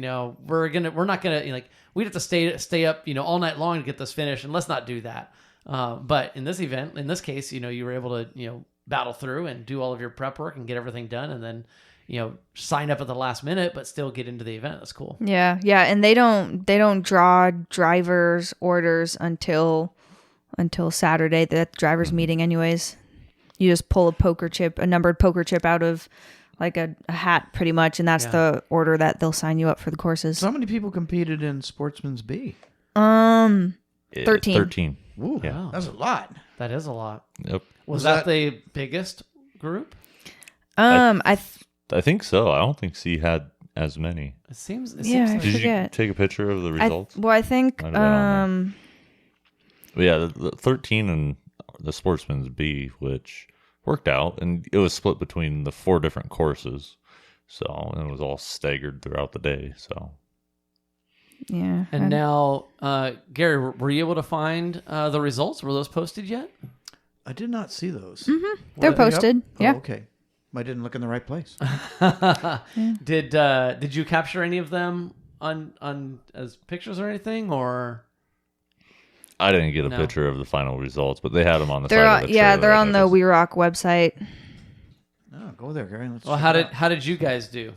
we're not gonna like, we'd have to stay up all night long to get this finished, and let's not do that. But in this case, you were able to battle through and do all of your prep work and get everything done, and then sign up at the last minute but still get into the event. That's cool.
Yeah, and they don't draw drivers orders until Saturday. That drivers meeting, anyways. You just pull a numbered poker chip out of like a hat, pretty much, and that's the order that they'll sign you up for the courses.
So how many people competed in Sportsman's B?
13.
13.
Ooh,
Yeah.
that's a lot.
That is a lot.
Yep.
Was that the biggest group?
I
I think so. I don't think C had as many.
It seems.
Yeah,
Seems
I
like
Did
forget.
you take a picture of the results?
I think
Might have been on But yeah, the 13 and the Sportsman's B, which worked out, and it was split between the 4 different courses, so and it was all staggered throughout the day. So
yeah.
And now, Gary, were you able to find the results? Were those posted yet?
I did not see those.
They're
Were they up?
posted.
Oh,
Yeah.
okay. I didn't look in the right place.
Did you capture any of them on as pictures or anything, or?
I didn't get a
No.
picture of the final results, but they had them on the
They're
side of the trailer.
they're on
I
the
guess.
We Rock website.
Oh, go there, Gary. Let's
Well,
check it out.
how did you guys do?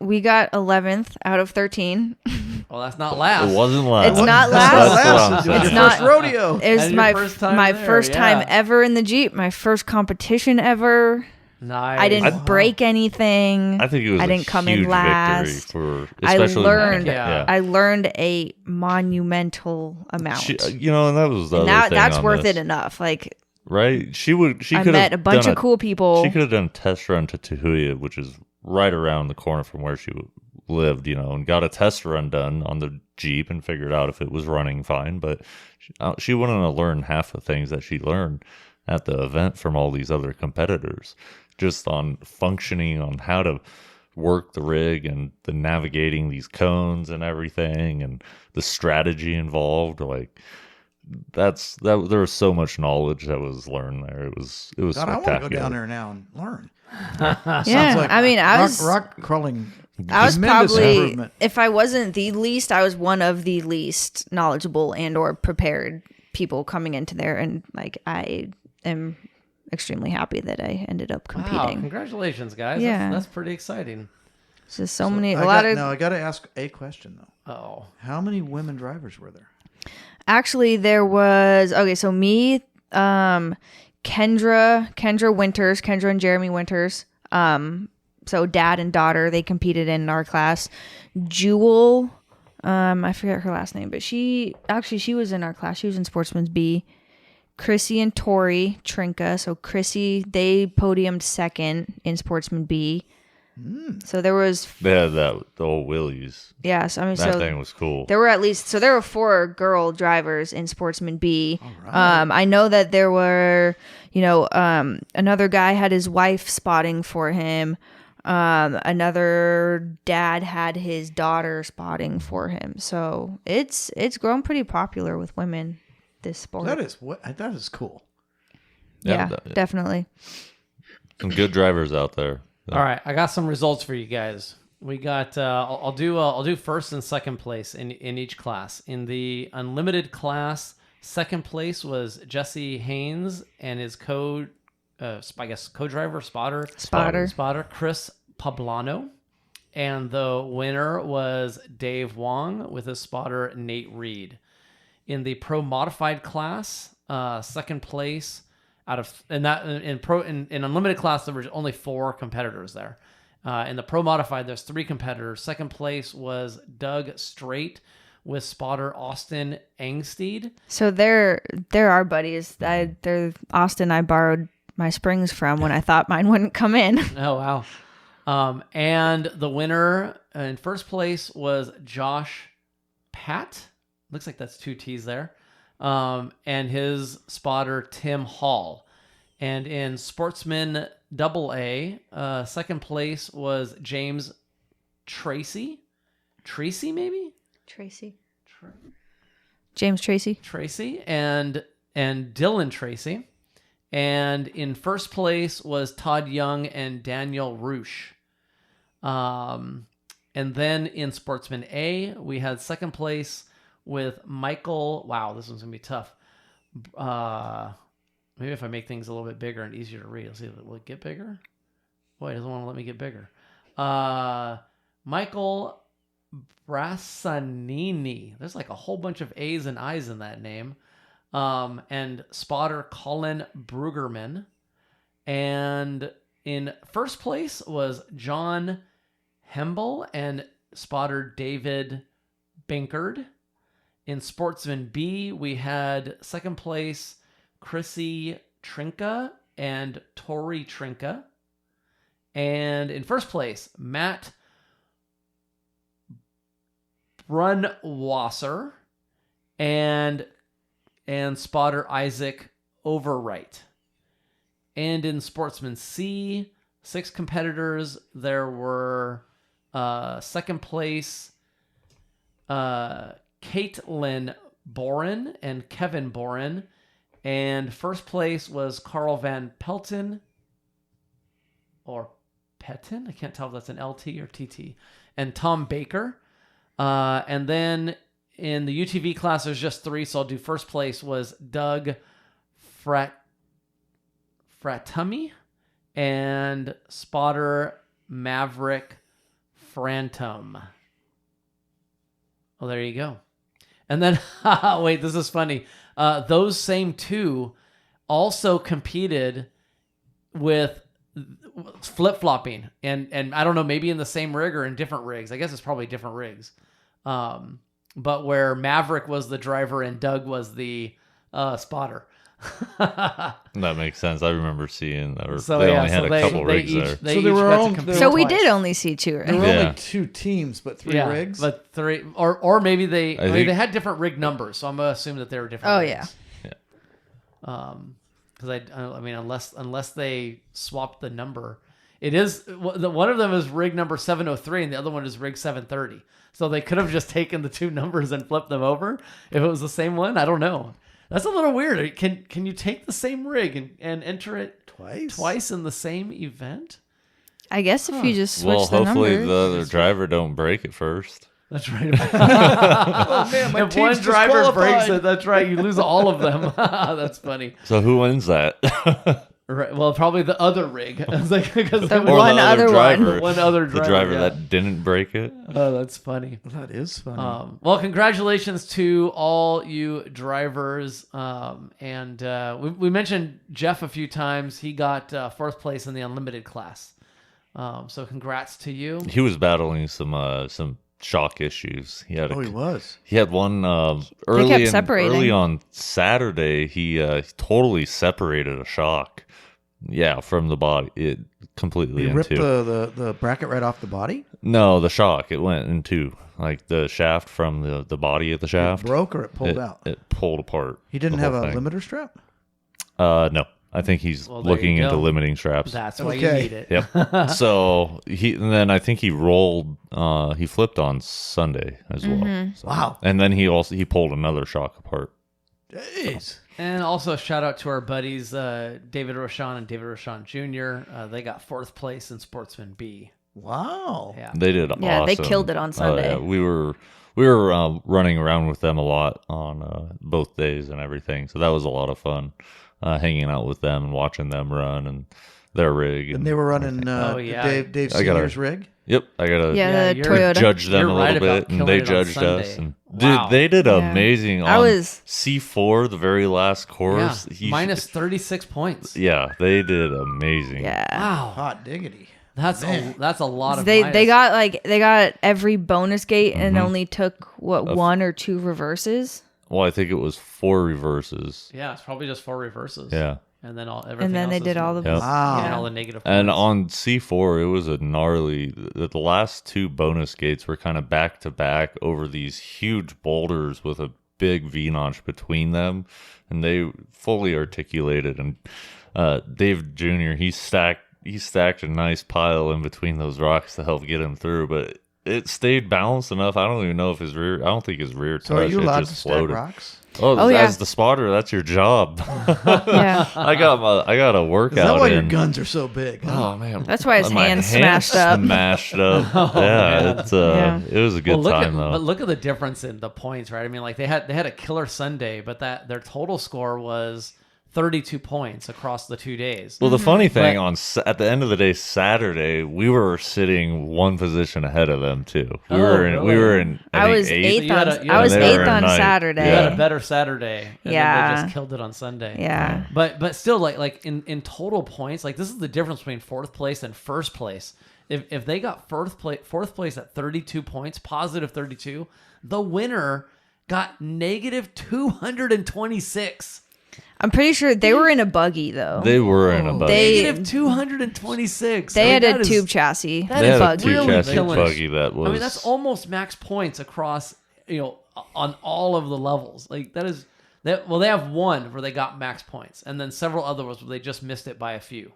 We got 11th out of 13.
Well, that's not last.
It wasn't last.
It's not
That's
last.
what I'm
Last,
saying.
it's
It's
your
not-
first rodeo.
It was
And your
my
first time
my
there,
first time
yeah.
ever in the Jeep. My first competition ever.
Nice.
I didn't break anything.
I think it was
I
a
didn't come in
huge
last.
victory for
I
especially
learned.
Yeah.
I learned a monumental amount.
and that was the
And
other thing
that's
on
worth
this.
it enough. Like,
right? She
I
could
met
have
a bunch
done
of cool people.
She could have done a test run to Tahuya, which is right around the corner from where she lived, and got a test run done on the Jeep and figured out if it was running fine. But she wouldn't have learned half the things that she learned at the event from all these other competitors, just on functioning, on how to work the rig and the navigating these cones and everything and the strategy involved. Like there was so much knowledge that was learned there. It was
God, I
spectacular.
want to go down there now and learn.
Yeah,
Like
I mean,
rock crawling.
I was
tremendous
probably,
improvement.
if I wasn't the least, I was one of the least knowledgeable and or prepared people coming into there, and like I am extremely happy that I ended up
Wow,
competing.
congratulations, guys.
Yeah.
That's pretty exciting.
It's just so many,
I got to ask a question though.
Oh,
How many women drivers were there?
Actually, there was, okay, so me, Kendra Winters, Kendra and Jeremy Winters, so dad and daughter, they competed in our class. Jewel, I forget her last name, but she was in our class. She was in Sportsman's B. Chrissy and Tori Trinka, so Chrissy, they podiumed second in Sportsman B. So there was,
They had the old wheelies.
yes, I mean,
That
so
thing was cool.
there were 4 girl drivers in Sportsman B. I know that there were, another guy had his wife spotting for him. Another dad had his daughter spotting for him. So it's grown pretty popular with women, this sport.
That is cool.
Yeah,
that-
definitely.
Some good drivers out there.
all right. I got some results for you guys. We got. I'll do first and second place in each class. In the unlimited class, second place was Jesse Haynes and his co-driver, spotter Chris Poblano, and the winner was Dave Wong with his spotter Nate Reed. In the pro modified class, second place in unlimited class there were only 4 competitors there. In the pro modified, there's 3 competitors. Second place was Doug Straight with spotter Austin Engsteed.
So they're our buddies. They're Austin I borrowed my springs from when I thought mine wouldn't come in.
Oh, wow. And the winner in first place was Josh Pat. Looks like that's 2 T's there. And his spotter, Tim Hall. And in Sportsman AA, second place was James Tracy. Tracy, maybe?
Tracy. James Tracy.
Tracy and Dylan Tracy. And in first place was Todd Young and Daniel Roosh. And then in Sportsman A, we had second place with Michael. Wow, this one's going to be tough. Maybe if I make things a little bit bigger and easier to read. Let's see, will it get bigger? Boy, it doesn't want to let me get bigger. Michael Brassanini. There's like a whole bunch of A's and I's in that name. And spotter Colin Brugerman. And in first place was John Hemble and spotter David Binkard. In Sportsman B, we had second place Chrissy Trinka and Tori Trinka. And in first place, Matt Brunwasser and spotter Isaac Overwright. And in Sportsman C, 6 competitors. There were second place Caitlin Boren and Kevin Boren. And first place was Carl Van Pelton or Petton. I can't tell if that's an LT or TT. And Tom Baker. And then in the UTV class, there's just 3. So I'll do first place was Doug Fratumi and spotter Maverick Frantum. Well, there you go. And then, wait, this is funny. Those same 2 also competed with flip-flopping. And I don't know, maybe in the same rig or in different rigs. I guess it's probably different rigs. But where Maverick was the driver and Doug was the spotter.
That makes sense. I remember seeing that.
So
They
yeah,
only had
so
a couple rigs
each,
there.
They
So
each
there were
got to
only-
compete
So we
twice.
did only see 2
There
rigs.
were
Yeah.
only 2 teams, but 3 rigs.
but 3 or maybe they
I think-
they had different rig numbers. So I'm gonna assume that they were different.
Oh,
rigs.
yeah.
Because I mean, unless they swapped the number, it is one of them is rig number 703 and the other one is rig 730. So they could have just taken the 2 numbers and flipped them over if it was the same one. I don't know. That's a little weird. Can you take the same rig and enter it twice in the same event?
I guess if you just switch
Well,
the
hopefully
numbers.
the other driver don't break it first.
That's right.
Oh man, my
If one
team's
driver breaks
disqualified.
it, that's right. You lose all of them. That's funny.
So who wins that?
Right. Well, probably the other rig. It's like, because
The
there
Or
was
one
the other
other
driver.
one other
The
driver,
driver
yeah.
that didn't break it.
Oh, that's funny.
That is funny.
Well, congratulations to all you drivers. And we mentioned Jeff a few times. He got 4th place in the unlimited class. So congrats to you.
He was battling some shock issues. He had
He was.
He had one
separating.
early on Saturday. He totally separated a shock. Yeah, from the body, it completely
He ripped
into.
the bracket right off the body.
No, the shock. It went into like the shaft from the body of the shaft.
It broke or it pulled out.
It pulled apart.
He didn't
the
have
whole
a
thing.
limiter strap.
No, I think he's
Well, there
looking
you
into
go.
limiting straps.
That's why you
Okay.
need it.
Yep. So and then I think he rolled. He flipped on Sunday as well. So-
Wow.
And then he pulled another shock apart.
Jeez.
And also a shout out to our buddies, David Rochon and David Rochon Jr. They got 4th place in Sportsman B.
Wow.
Yeah.
They did
Yeah, they
awesome.
killed it on Sunday.
Yeah. We were running around with them a lot on both days and everything, so that was a lot of fun, hanging out with them and watching them run and their rig.
And they were running
Oh, yeah.
Dave
I got
Senior's rig.
Yep, I gotta
Yeah, the
you're-
Toyota.
judge them
You're
a
right
little
about
bit, and
killing
they
it on
judged
Sunday.
us. And
Wow.
dude, they did
Yeah.
amazing
I
on
was-
C4, the very last
Yeah.
course.
Minus 36 points.
Yeah, they did amazing.
Yeah.
Wow.
Hot diggity.
That's a lot of
They
minus.
got every bonus gate and
Mm-hmm.
only took one or 2 reverses.
Well, I think it was 4 reverses.
Yeah, it's probably just 4 reverses.
Yeah.
And then everything
And then
else
they
is-
did all the
Yep.
Wow.
and all the negative
And
points.
on C4, it was a gnarly. The last 2 bonus gates were kind of back to back over these huge boulders with a big V notch between them, and they fully articulated. And Dave Jr. he stacked a nice pile in between those rocks to help get him through, but it stayed balanced enough. I don't even know if his rear. I don't think his rear
So are
touched.
you
It
allowed to
just
stack
floated.
rocks?
Oh, yeah.
As the spotter, that's your job.
Yeah.
I got a
Is
workout
that why
in.
your guns are so big? Huh?
Oh man,
That's why his
my
hands smashed up.
Smashed up.
Oh,
yeah,
man.
it's
Yeah.
it was a good
look
time
But
though.
look at the difference in the points, right? I mean, like they had a killer Sunday, but their total score was 32 points across the 2 days.
Well, the funny thing
But-
at the end of the day, Saturday, we were sitting one position ahead of them too. We
Oh,
were in.
really?
We were in.
I
think,
was
you
eighth
had
on
a- you
I
had
was
a-
eighth
they were
on
ninth.
Saturday.
They
Yeah.
had a better Saturday. And
Yeah.
then they just killed it on Sunday.
Yeah.
But still, like in total points, like this is the difference between 4th place and 1st place. If they got 4th place at 32 points, positive 32, the winner got negative 226.
I'm pretty sure they were in a buggy though.
They were in a buggy.
They-
Negative 226.
They
I mean,
had
that
a
is-
tube chassis.
that
They
is
had a
buggy.
two chassis
killing.
buggy that was.
I mean, that's almost max points across, on all of the levels. Like that is that. Well, they have one where they got max points, and then several other ones where they just missed it by a few.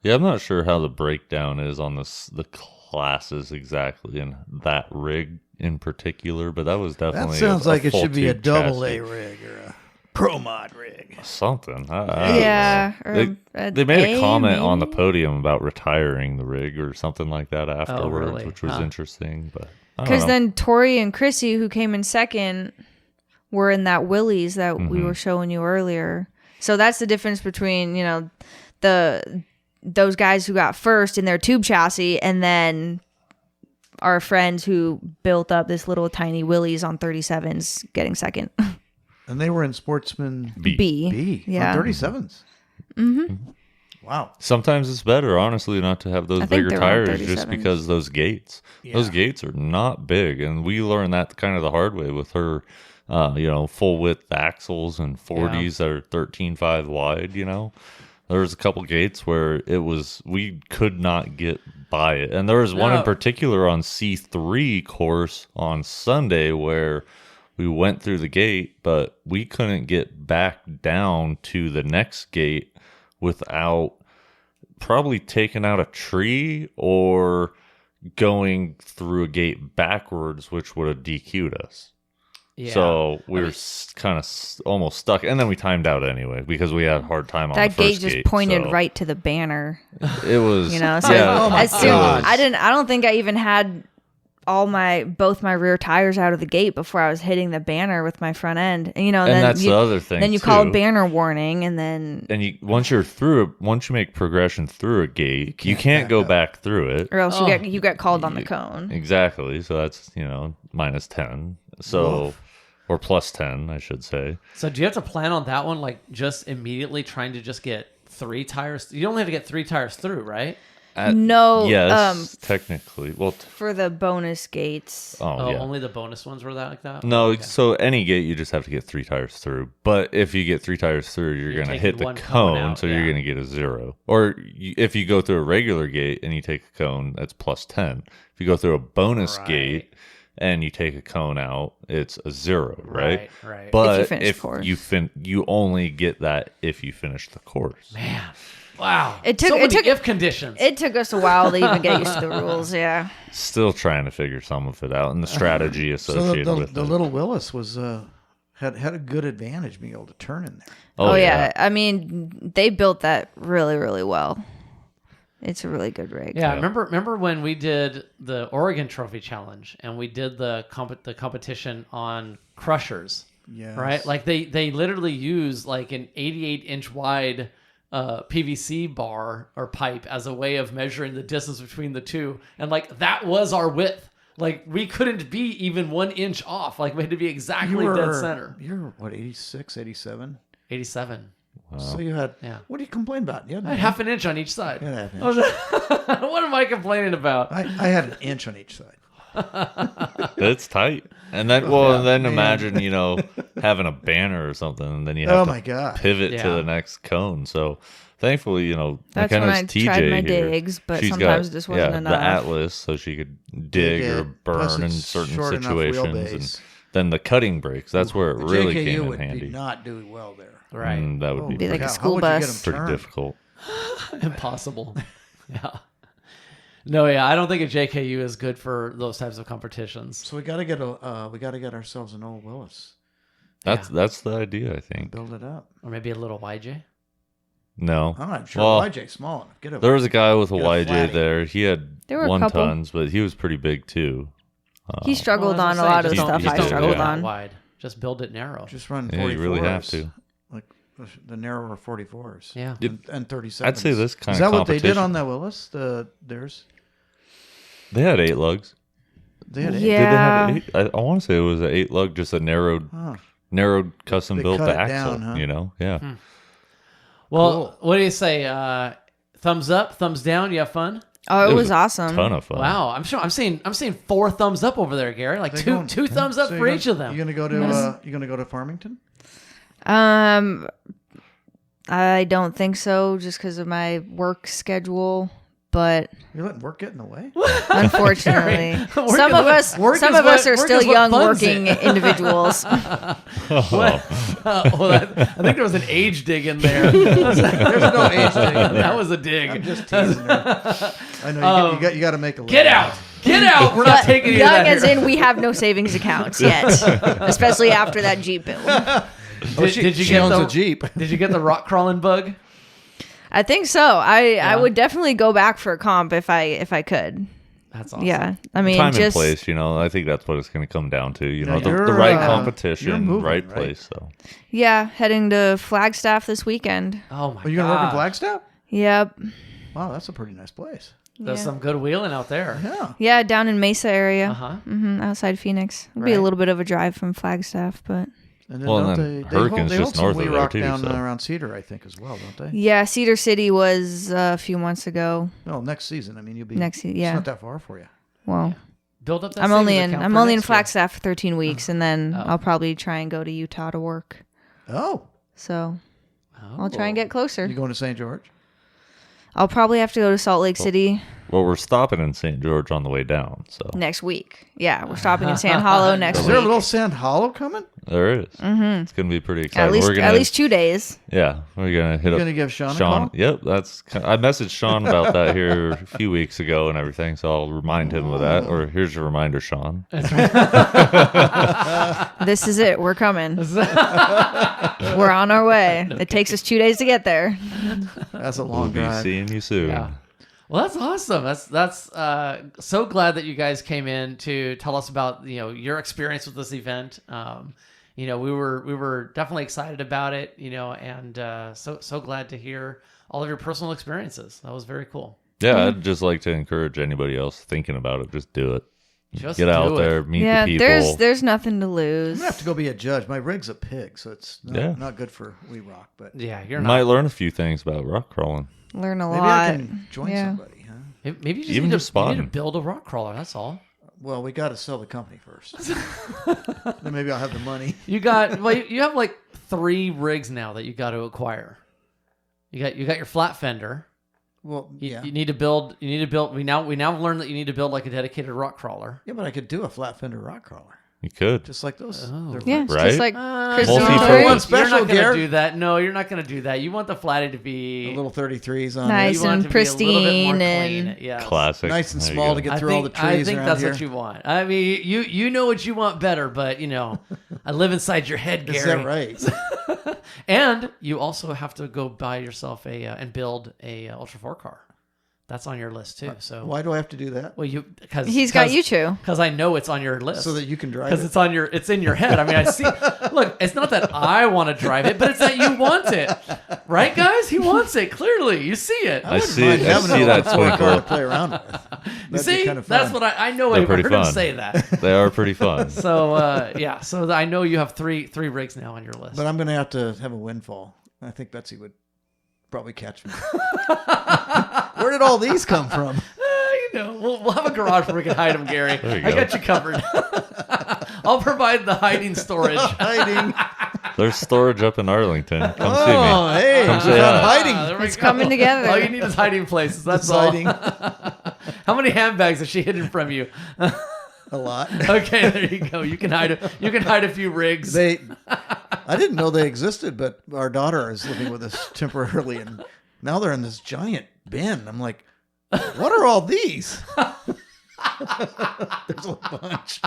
Yeah, I'm not sure how the breakdown is on the classes exactly and that rig in particular, but that was
That
definitely.
sounds like it
full
should be a
tube
double
chassis.
A rig or a pro mod rig.
Something. I
Yeah,
don't know.
or
They made a
A,
comment on the
maybe?
podium about retiring the rig or something like that afterwards,
really?
which was
Huh.
interesting. But I don't
Because
know.
then Tori and Chrissy, who came in second, were in that Willys that
Mm-hmm.
we were showing you earlier. So that's the difference between those guys who got first in their tube chassis, and then our friends who built up this little tiny Willys on 37s getting second.
And they were in Sportsman
B.
B.
B
Yeah.
on 37s. Wow.
Sometimes it's better, honestly, not to have those
I think
bigger
they're on
tires just
37s.
because those gates are not big. And we learned that kind of the hard way with her, full width axles and 40s that are 13.5 wide, There was a couple gates where we could not get by it. And there was one in particular on C3 course on Sunday where we went through the gate, but we couldn't get back down to the next gate without probably taking out a tree or going through a gate backwards, which would have DQ'd us.
Yeah.
So we were kind of almost stuck, and then we timed out anyway because we had a hard time on
That
the first
gate just
gate,
pointed
so
right to the banner.
It was,
So
yeah.
Oh my
as soon,
God.
I don't think I even had both my rear tires out of the gate before I was hitting the banner with my front end. And,
And
then
that's the other thing.
Then you call a banner warning, and then
once you make progression through a gate, you can't go back through it.
or else you get called on the cone.
Exactly. So that's minus 10. So or plus 10, I should say.
So do you have to plan on that one, like just immediately trying to just get 3 tires? You only have to get 3 tires through, right?
No.
Yes, technically. Well,
For the bonus gates.
Oh,
yeah.
only the bonus ones were that like that?
No,
Okay.
so any gate you just have to get 3 tires through. But if you get 3 tires through, you're going to
taking
hit the
one cone
cone,
out,
so you're going to get a 0. Or if you go through a regular gate and you take a cone, that's plus 10. If you go through a bonus gate and you take a cone out, it's a 0, right?
Right.
But
If you finish
if
course.
you only get that if you finish the course.
Man. Wow.
It took-
so
it
many
took-
if conditions.
It took us a while to even get used to the rules, yeah.
Still trying to figure some of it out and the strategy
So
associated with
the
it.
little Willis was had a good advantage being able to turn in there.
Oh, yeah. I mean, they built that really, really well. It's a really good rig.
Yeah, remember when we did the Oregon Trophy Challenge and we did the competition on crushers,
Yes.
right? Like they literally use like an 88-inch wide PVC bar or pipe as a way of measuring the distance between the two, and like that was our width. Like we couldn't be even 1 inch off. Like we had to be exactly dead center.
You're what, 86, 87?
87.
So you had.
Yeah.
What do you complain about? You had
I had half an inch on each side.
Yeah, half an inch.
What am I complaining about?
I had an inch on each side.
That's tight. And then, imagine, having a banner or something, and then you have
Oh my God.
pivot
Yeah.
to the next cone. So, thankfully,
That's when
McKenna's
I
TJ
tried my
here,
digs, but
she's
sometimes
got,
this wasn't enough.
the Atlas, so she could dig or
it. Plus
burn in
it's
certain
short enough
situations.
wheelbase.
And then the cutting brakes, that's where it
The
really
JKU
came in
would
handy.
not do well there.
Right.
That would be
Be like
pretty,
a school
How would you get
bus.
them
pretty
turned?
difficult.
Impossible. Yeah. No, yeah, I don't think a JKU is good for those types of competitions.
So we got to get ourselves an old Willis.
That's the idea, I think.
Build it up.
Or maybe a little YJ.
No.
I'm not sure
Well,
YJ's small enough. Get a
There was a guy with a
Get a
YJ
flatty.
there. He had
There were a
1
couple.
tons, but he was pretty big too.
He struggled
Well, I
on
was
a
gonna
lot
say,
of the
just
stuff
don't-
I
just don't
struggled
go that
on.
wide. Just build it narrow.
just run 44s.
Yeah, you really have to.
Like the narrower 44s.
Yeah.
And 37s.
I'd say this kind
Is
of
that what they did
competition-
on that Willis? Theirs?
They had 8 lugs.
They had
Yeah.
Did they have 8? I want to say it was an 8 lug, just a narrowed custom
They
built
cut it
axle.
down, huh?
Yeah.
Well, what do you say? Thumbs up, thumbs down. You have fun?
Oh, it was
a
awesome.
Ton of fun.
Wow, I'm seeing 4 thumbs up over there, Gary. Like
They
two
going-
two thumbs up
So
for
you're
each of them.
You gonna go to Farmington?
I don't think so, just because of my work schedule. But
You're letting work get in the way?
unfortunately,
Work
some
is
of
what-
us,
work
some
is
of us
what-
are
work
still
is what
young
funds
working
it.
individuals.
Well, I think there was an age dig in there.
There's no age thing.
That was a dig.
I'm just teasing her. I know you got to make a
Get
living.
out! Get out! We're not taking you
Young
that
as
here.
in we have no savings accounts yet, especially after that Jeep build.
Did you
she
get
owns
the
a Jeep.
Did you get the rock crawling bug?
I think so. I would definitely go back for a comp if I could.
That's awesome.
Yeah, I mean,
Time
just
and place, I think that's what it's going to come down to.
Yeah,
the
you're,
right
you're
competition,
moving,
right
right?
place. So
yeah, heading to Flagstaff this weekend.
Oh my!
Are you going to work in
gosh.
Flagstaff?
Yep.
Wow, that's a pretty nice place.
There's
Yeah.
some good wheeling out there.
Yeah.
Yeah, down in Mesa area,
Uh huh.
outside Phoenix. It'd be
Right.
a little bit of a drive from Flagstaff, but
And then
Well,
don't
and then
they
Hurricane's
hold
just
some
north of
We
there,
Rock
too,
down
so.
around Cedar, I think, as well, don't they?
Yeah, Cedar City was a few months ago.
No, next season. I mean, you'll be
Next se- yeah.
It's not that far for you.
Well,
Build up that
I'm only
savings
in
account
I'm
for
only in
next year.
Flagstaff for 13 weeks, and then
Oh.
I'll probably try and go to Utah to work.
Oh,
So I'll try and get closer.
you going to St. George?
I'll probably have to go to Salt Lake City
Well, we're stopping in St. George on the way down, so
next week. Yeah, we're stopping in Sand Hollow next
Is there a
week.
little Sand Hollow coming?
there is. Mm-hmm. It's gonna be pretty exciting.
At least 2 days.
Yeah, we're gonna hit
You're
up
going to give Sean a call?
Yep, I messaged Sean about that here a few weeks ago and everything, so I'll remind him of that. Or here's your reminder, Sean.
This is it. We're coming. We're on our way. It takes us 2 days to get there.
That's a
We'll
long
be
drive.
seeing you soon.
Yeah. Well, that's awesome. That's so glad that you guys came in to tell us about your experience with this event. We were definitely excited about it. And so glad to hear all of your personal experiences. That was very cool.
Yeah, I'd just like to encourage anybody else thinking about it. Just do it.
Just
Get out
do it.
there, meet
Yeah,
the people.
there's nothing to
I'm
lose.
going to have to go be a judge. My rig's a pig, so it's
Yeah.
not good for We Rock. But
Yeah, you're
You
not.
might learn a few things about rock crawling.
Learn a
maybe
lot.
I can join
Yeah.
somebody, huh?
Maybe you just
Even
need
just
to, you need to
spotting.
build a rock crawler. That's all.
Well, we got to sell the company first. Then maybe I'll have the money.
You have like 3 rigs now that you got to acquire. You got your flat fender.
Well,
You,
yeah.
you need to build. We now learned that you need to build like a dedicated rock crawler.
Yeah, but I could do a flat fender rock crawler.
You could.
Just like those.
Oh.
They're
Yeah,
fixed.
Right?
just like Chris
Multi-purpose.
Story.
One
You're
special,
not gonna
Garrett.
do that. No, you're not gonna do that. You want the flatty to be
The little 33s on
Nice
it.
you want
and
it to be a little bit more
pristine
clean.
and-
Yes.
Classic.
Nice and
There you
small
go.
to get
I
through all the
think, I
trees
think
around
that's
here.
what you want. I mean, you know what you want better, but I live inside your head, Gary.
Is that right?
And you also have to go buy yourself and build a Ultra 4 car. That's on your list too. So
Why do I have to do that?
well, because
He's got you two.
because I know it's on your list
So that you can drive
because
it?
it's in your head. I mean, I see. Look, it's not that I want to drive it, but it's that you want it, right, guys? He wants it. Clearly, you see it.
I see it. I see that
car to
twinkle.
play around with.
You
That'd be
see,
kind of
that's
fun.
what I know.
They're
I
pretty
heard him
fun.
say that.
They are pretty fun.
So so I know you have three rigs now on your list.
But I'm going to have a windfall. I think Betsy would probably catch me. Where did all these come from?
We'll have a garage where we can hide them, Gary.
There you
I
go.
got you covered. I'll provide the hiding storage.
Hiding.
There's storage up in Arlington. Come
Oh,
see me.
hey,
Come
we
say
found
hi.
hiding.
There we
It's
go.
coming together.
All you need is hiding places. That's
It's
all.
hiding.
How many handbags has she hidden from you?
A lot.
Okay, there you go. You can hide a few rigs.
I didn't know they existed, but our daughter is living with us temporarily, and now they're in this giant bin. I'm like, what are all these? There's a bunch,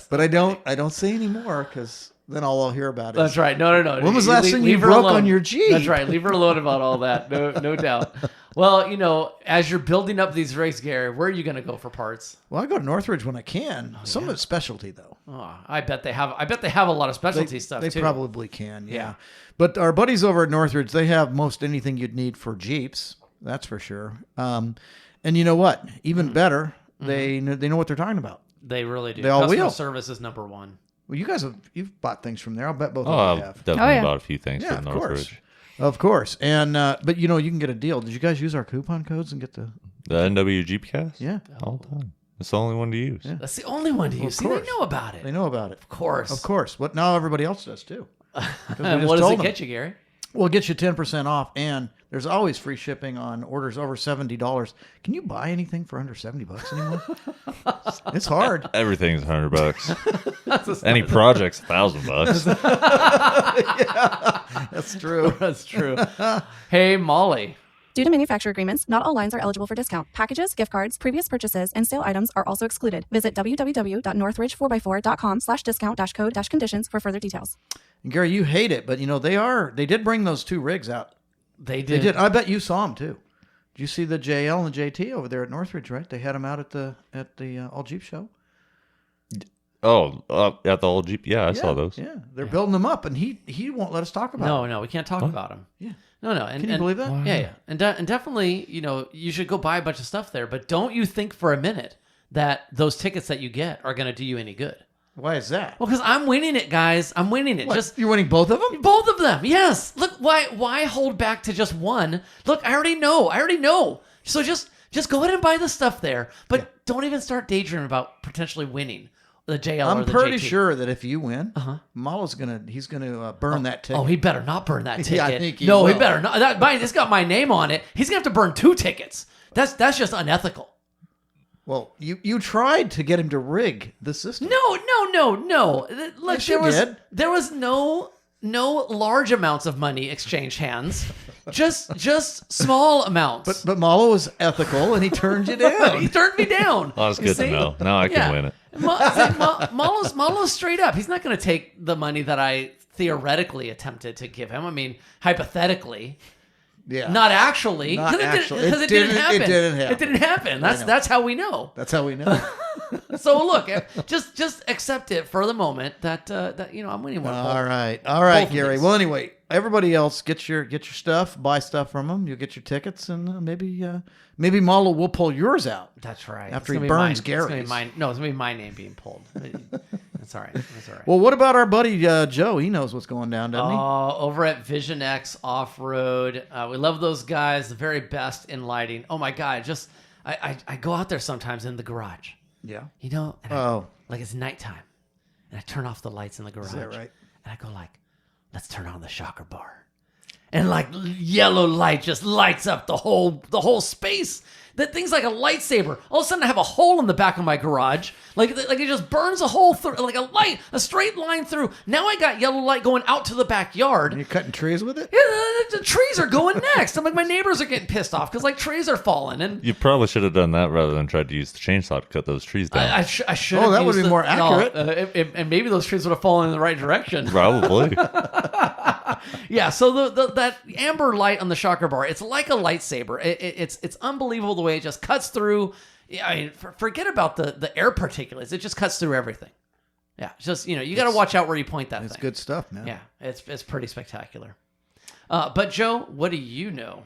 but I don't say anymore because then all I'll hear about it.
That's right. No.
When was the last time you
her
broke
alone.
on your Jeep?
That's right. Leave her alone about all that. No doubt. Well, as you're building up these rigs, Gary, where are you going to go for parts?
Well, I go to Northridge when I can. Some of it's specialty though.
Oh, I bet they have a lot of specialty stuff
They
too.
probably can. Yeah.
Yeah.
But our buddies over at Northridge, they have most anything you'd need for Jeeps. That's for sure. And you know what? Even better, they know what they're talking about.
They really do.
They all
Customer
wheel.
service is number one.
Well, you guys you've bought things from there. I'll bet both
Oh,
of you
I've
have.
definitely
yeah.
bought a few things
Yeah,
from
of course.
Northridge.
Of course. And but you can get a deal. Did you guys use our coupon codes and get the
The NW Jeepcast?
Yeah.
All the time. It's the only one to use.
Yeah.
That's the only one to use. See, they
course.
know about it.
They know about it.
Of course.
Of course. What now everybody else does too. 'Cause we
And
just
what does
told
it
them.
get you, Gary?
Well, it gets you 10% off, and there's always free shipping on orders over $70. Can you buy anything for under $70 anymore? It's hard.
Everything's $100. Any project's $1,000.
That's true.
That's true. Hey, Molly.
Due to manufacturer agreements, not all lines are eligible for discount. Packages, gift cards, previous purchases, and sale items are also excluded. Visit www.northridge4x4.com/discount-code-conditions for further details.
And Gary, you hate it, but they did bring those 2 rigs out.
They
They
did.
did. I bet you saw them too. Did you see the JL and the JT over there at Northridge? Right? They had them out at the All Jeep show.
Oh, at the old Jeep. Yeah, I saw those.
Yeah, they're building them up, and he won't let us talk about it.
No, we can't talk about them.
Yeah.
No. And,
Can you believe that?
Yeah. And definitely, you should go buy a bunch of stuff there. But don't you think for a minute that those tickets that you get are going to do you any good?
Why is that?
Well, because I'm winning it, guys. I'm winning it.
What,
Just
you're winning both of them?
both of them. Yes. Look, why hold back to just one? Look, I already know. So just go ahead and buy the stuff there, but don't even start daydreaming about potentially winning the JL or
I'm
the
pretty
JT.
sure that if you win, Malo's he's gonna burn that ticket.
Oh, he better not burn that ticket.
Yeah, I think he
he
will.
better not. It's got my name on it. He's gonna have to burn 2 tickets. That's just unethical.
Well, you tried to get him to rig the system.
No. Look,
Yes,
there was no large amounts of money exchanged hands. Just small amounts.
But Malo was ethical and he turned you down.
He turned me down.
Oh, that's
You
good to
see?
know. Now I can win it.
Malo's straight up. He's not going to take the money that I theoretically attempted to give him. I mean, hypothetically.
Yeah.
Not actually.
Not actually.
Because it didn't happen.
It didn't happen.
That's how we know.
That's how we know.
So look, just accept it for the moment that I'm winning one.
All right,
both of
Gary.
these.
Well, anyway, everybody else get your stuff, buy stuff from them. You'll get your tickets, and maybe Malo will pull yours out.
That's right.
After
It's
he
gonna be
burns
It's gonna
Gary's.
be mine. No, it's gonna be my name being pulled. That's all right. That's all right.
Well, what about our buddy Joe? He knows what's going down, doesn't he?
Over at Vision X Off Road, we love those guys. The very best in lighting. Oh my God! I go out there sometimes in the garage.
Yeah.
And like it's nighttime, and I turn off the lights in the garage.
Is that right?
And I go like, let's turn on the shocker bar, and like yellow light just lights up the whole space. That thing's like a lightsaber. All of a sudden, I have a hole in the back of my garage. Like it just burns a hole through, like a straight line through. Now I got yellow light going out to the backyard.
And you're cutting trees with it?
Yeah, the trees are going next. I'm like, my neighbors are getting pissed off because like trees are falling. And
You probably should have done that rather than tried to use the chainsaw to cut those trees down.
I should.
Oh, that would be more accurate.
And maybe those trees would have fallen in the right direction.
Probably.
Yeah, so that amber light on the shocker bar, it's like a lightsaber. It's unbelievable the way it just cuts through. I mean, forget about the air particulates. It just cuts through everything. Yeah, it's just you got to watch out where you point that
It's
thing.
good stuff, man.
Yeah, it's pretty spectacular. But Joe, what do you know?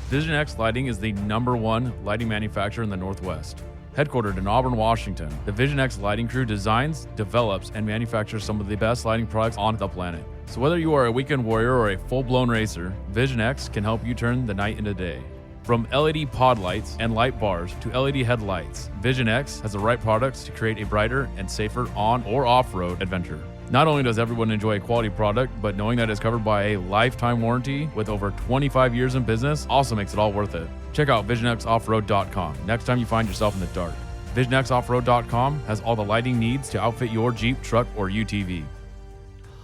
Vision X Lighting is the #1 lighting manufacturer in the Northwest. Headquartered in Auburn, Washington, the Vision X lighting crew designs, develops, and manufactures some of the best lighting products on the planet. So whether you are a weekend warrior or a full-blown racer, Vision X can help you turn the night into day. From LED pod lights and light bars to LED headlights, Vision X has the right products to create a brighter and safer on or off-road adventure. Not only does everyone enjoy a quality product, but knowing that it's covered by a lifetime warranty with over 25 years in business also makes it all worth it. Check out visionxoffroad.com next time you find yourself in the dark. visionxoffroad.com has all the lighting needs to outfit your Jeep, truck, or UTV.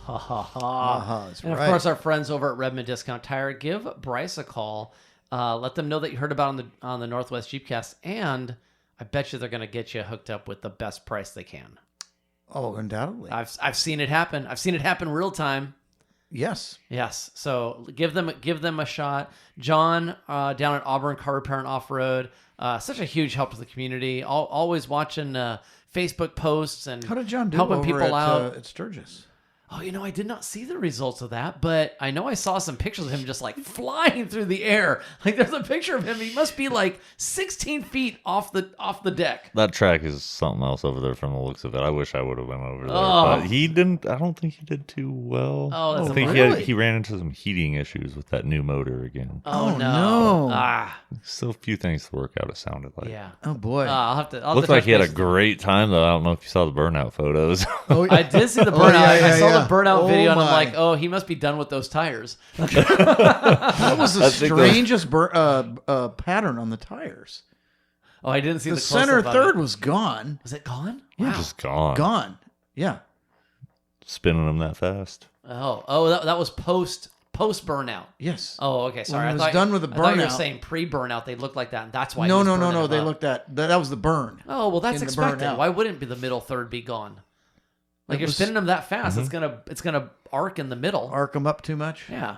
Ha ha ha.
That's
And of
right.
course, our friends over at Redmond Discount Tire, give Bryce a call. Let them know that you heard about on the Northwest Jeepcast, and I bet you they're going to get you hooked up with the best price they can.
Oh, undoubtedly.
I've seen it happen. I've seen it happen real time.
Yes.
Yes. So give them a shot. John down at Auburn Car Repair and Off Road, such a huge help to the community. Always watching Facebook posts and
How did John do
helping
over
people out.
at Sturgis?
Oh, I did not see the results of that, but I know I saw some pictures of him just like flying through the air. Like there's a picture of him. He must be like 16 feet off the deck.
That track is something else over there from the looks of it. I wish I would have went over there.
Oh.
But he didn't. I don't think he did too well.
Oh, that's
I think
really?
he ran into some heating issues with that new motor again.
Oh,
Oh,
no.
no.
Ah,
Still a few things to work out, it sounded like.
yeah.
Oh, boy.
I'll have to
Looked like
touch
he had a
base.
great time, though. I don't know if you saw the burnout photos.
Oh,
I did see the
Oh,
burnout.
yeah,
I saw
yeah.
the burnout
Oh,
video, and I'm
my.
like, oh, he must be done with those tires.
that was the
I think
strangest pattern on the tires.
Oh, I didn't see the,
The center
close-up of
third
it.
was gone.
Was it gone?
We're
Wow.
just gone.
Gone. Yeah.
Spinning them that fast.
Oh, that was post burnout.
Yes.
Oh, okay. Sorry,
When it
I
was
thought
done with the
I thought you were
burnout-
saying pre-burnout. They looked like that, and that's why.
No,
he was
no, no,
burning
no.
them
They
up.
looked at that was the burn.
Oh well, that's
in the
expected.
burnout.
Why wouldn't the middle third be gone? Like
It
you're
was-
spinning them that fast, it's gonna arc in the middle.
Arc them up too much.
Yeah.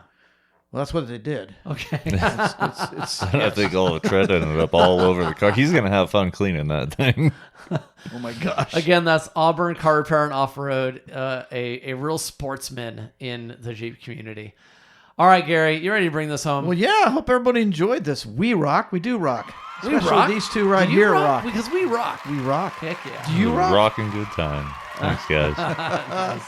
Well, that's what they did.
Okay.
It's
I think all the tread ended up all over the car. He's going to have fun cleaning that thing.
oh my gosh.
Again, that's Auburn Car Repair and Off Road, a real sportsman in the Jeep community. All right, Gary, you ready to bring this home?
Well, yeah, I hope everybody enjoyed this. We rock. We do rock.
We
Especially
rock.
these two right
Do you
here rock.
Because we rock.
We rock.
Heck yeah.
Do you rock?
Rocking good time. Thanks, guys.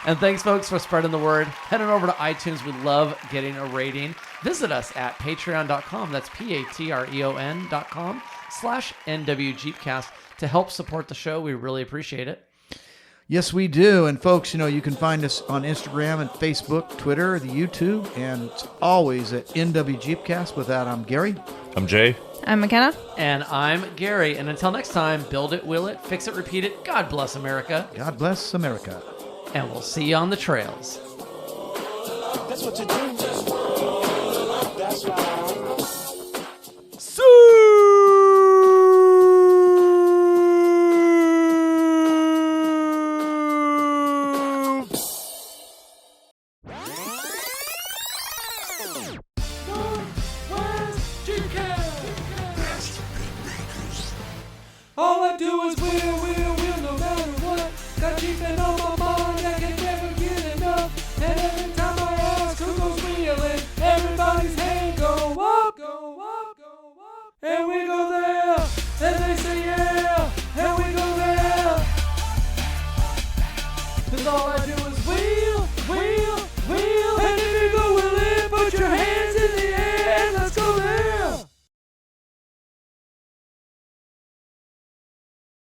And thanks, folks, for spreading the word. Head on over to iTunes. We love getting a rating. Visit us at patreon.com. That's patreon.com/NWJeepcast to help support the show. We really appreciate it.
Yes, we do. And folks, you can find us on Instagram and Facebook, Twitter, the YouTube, and it's always at NW Jeepcast. With that, I'm Gary.
I'm Jay.
I'm McKenna.
And I'm Gary. And until next time, build it, will it, fix it, repeat it. God bless America.
God bless America.
And we'll see you on the trails.
That's what you do. That's right.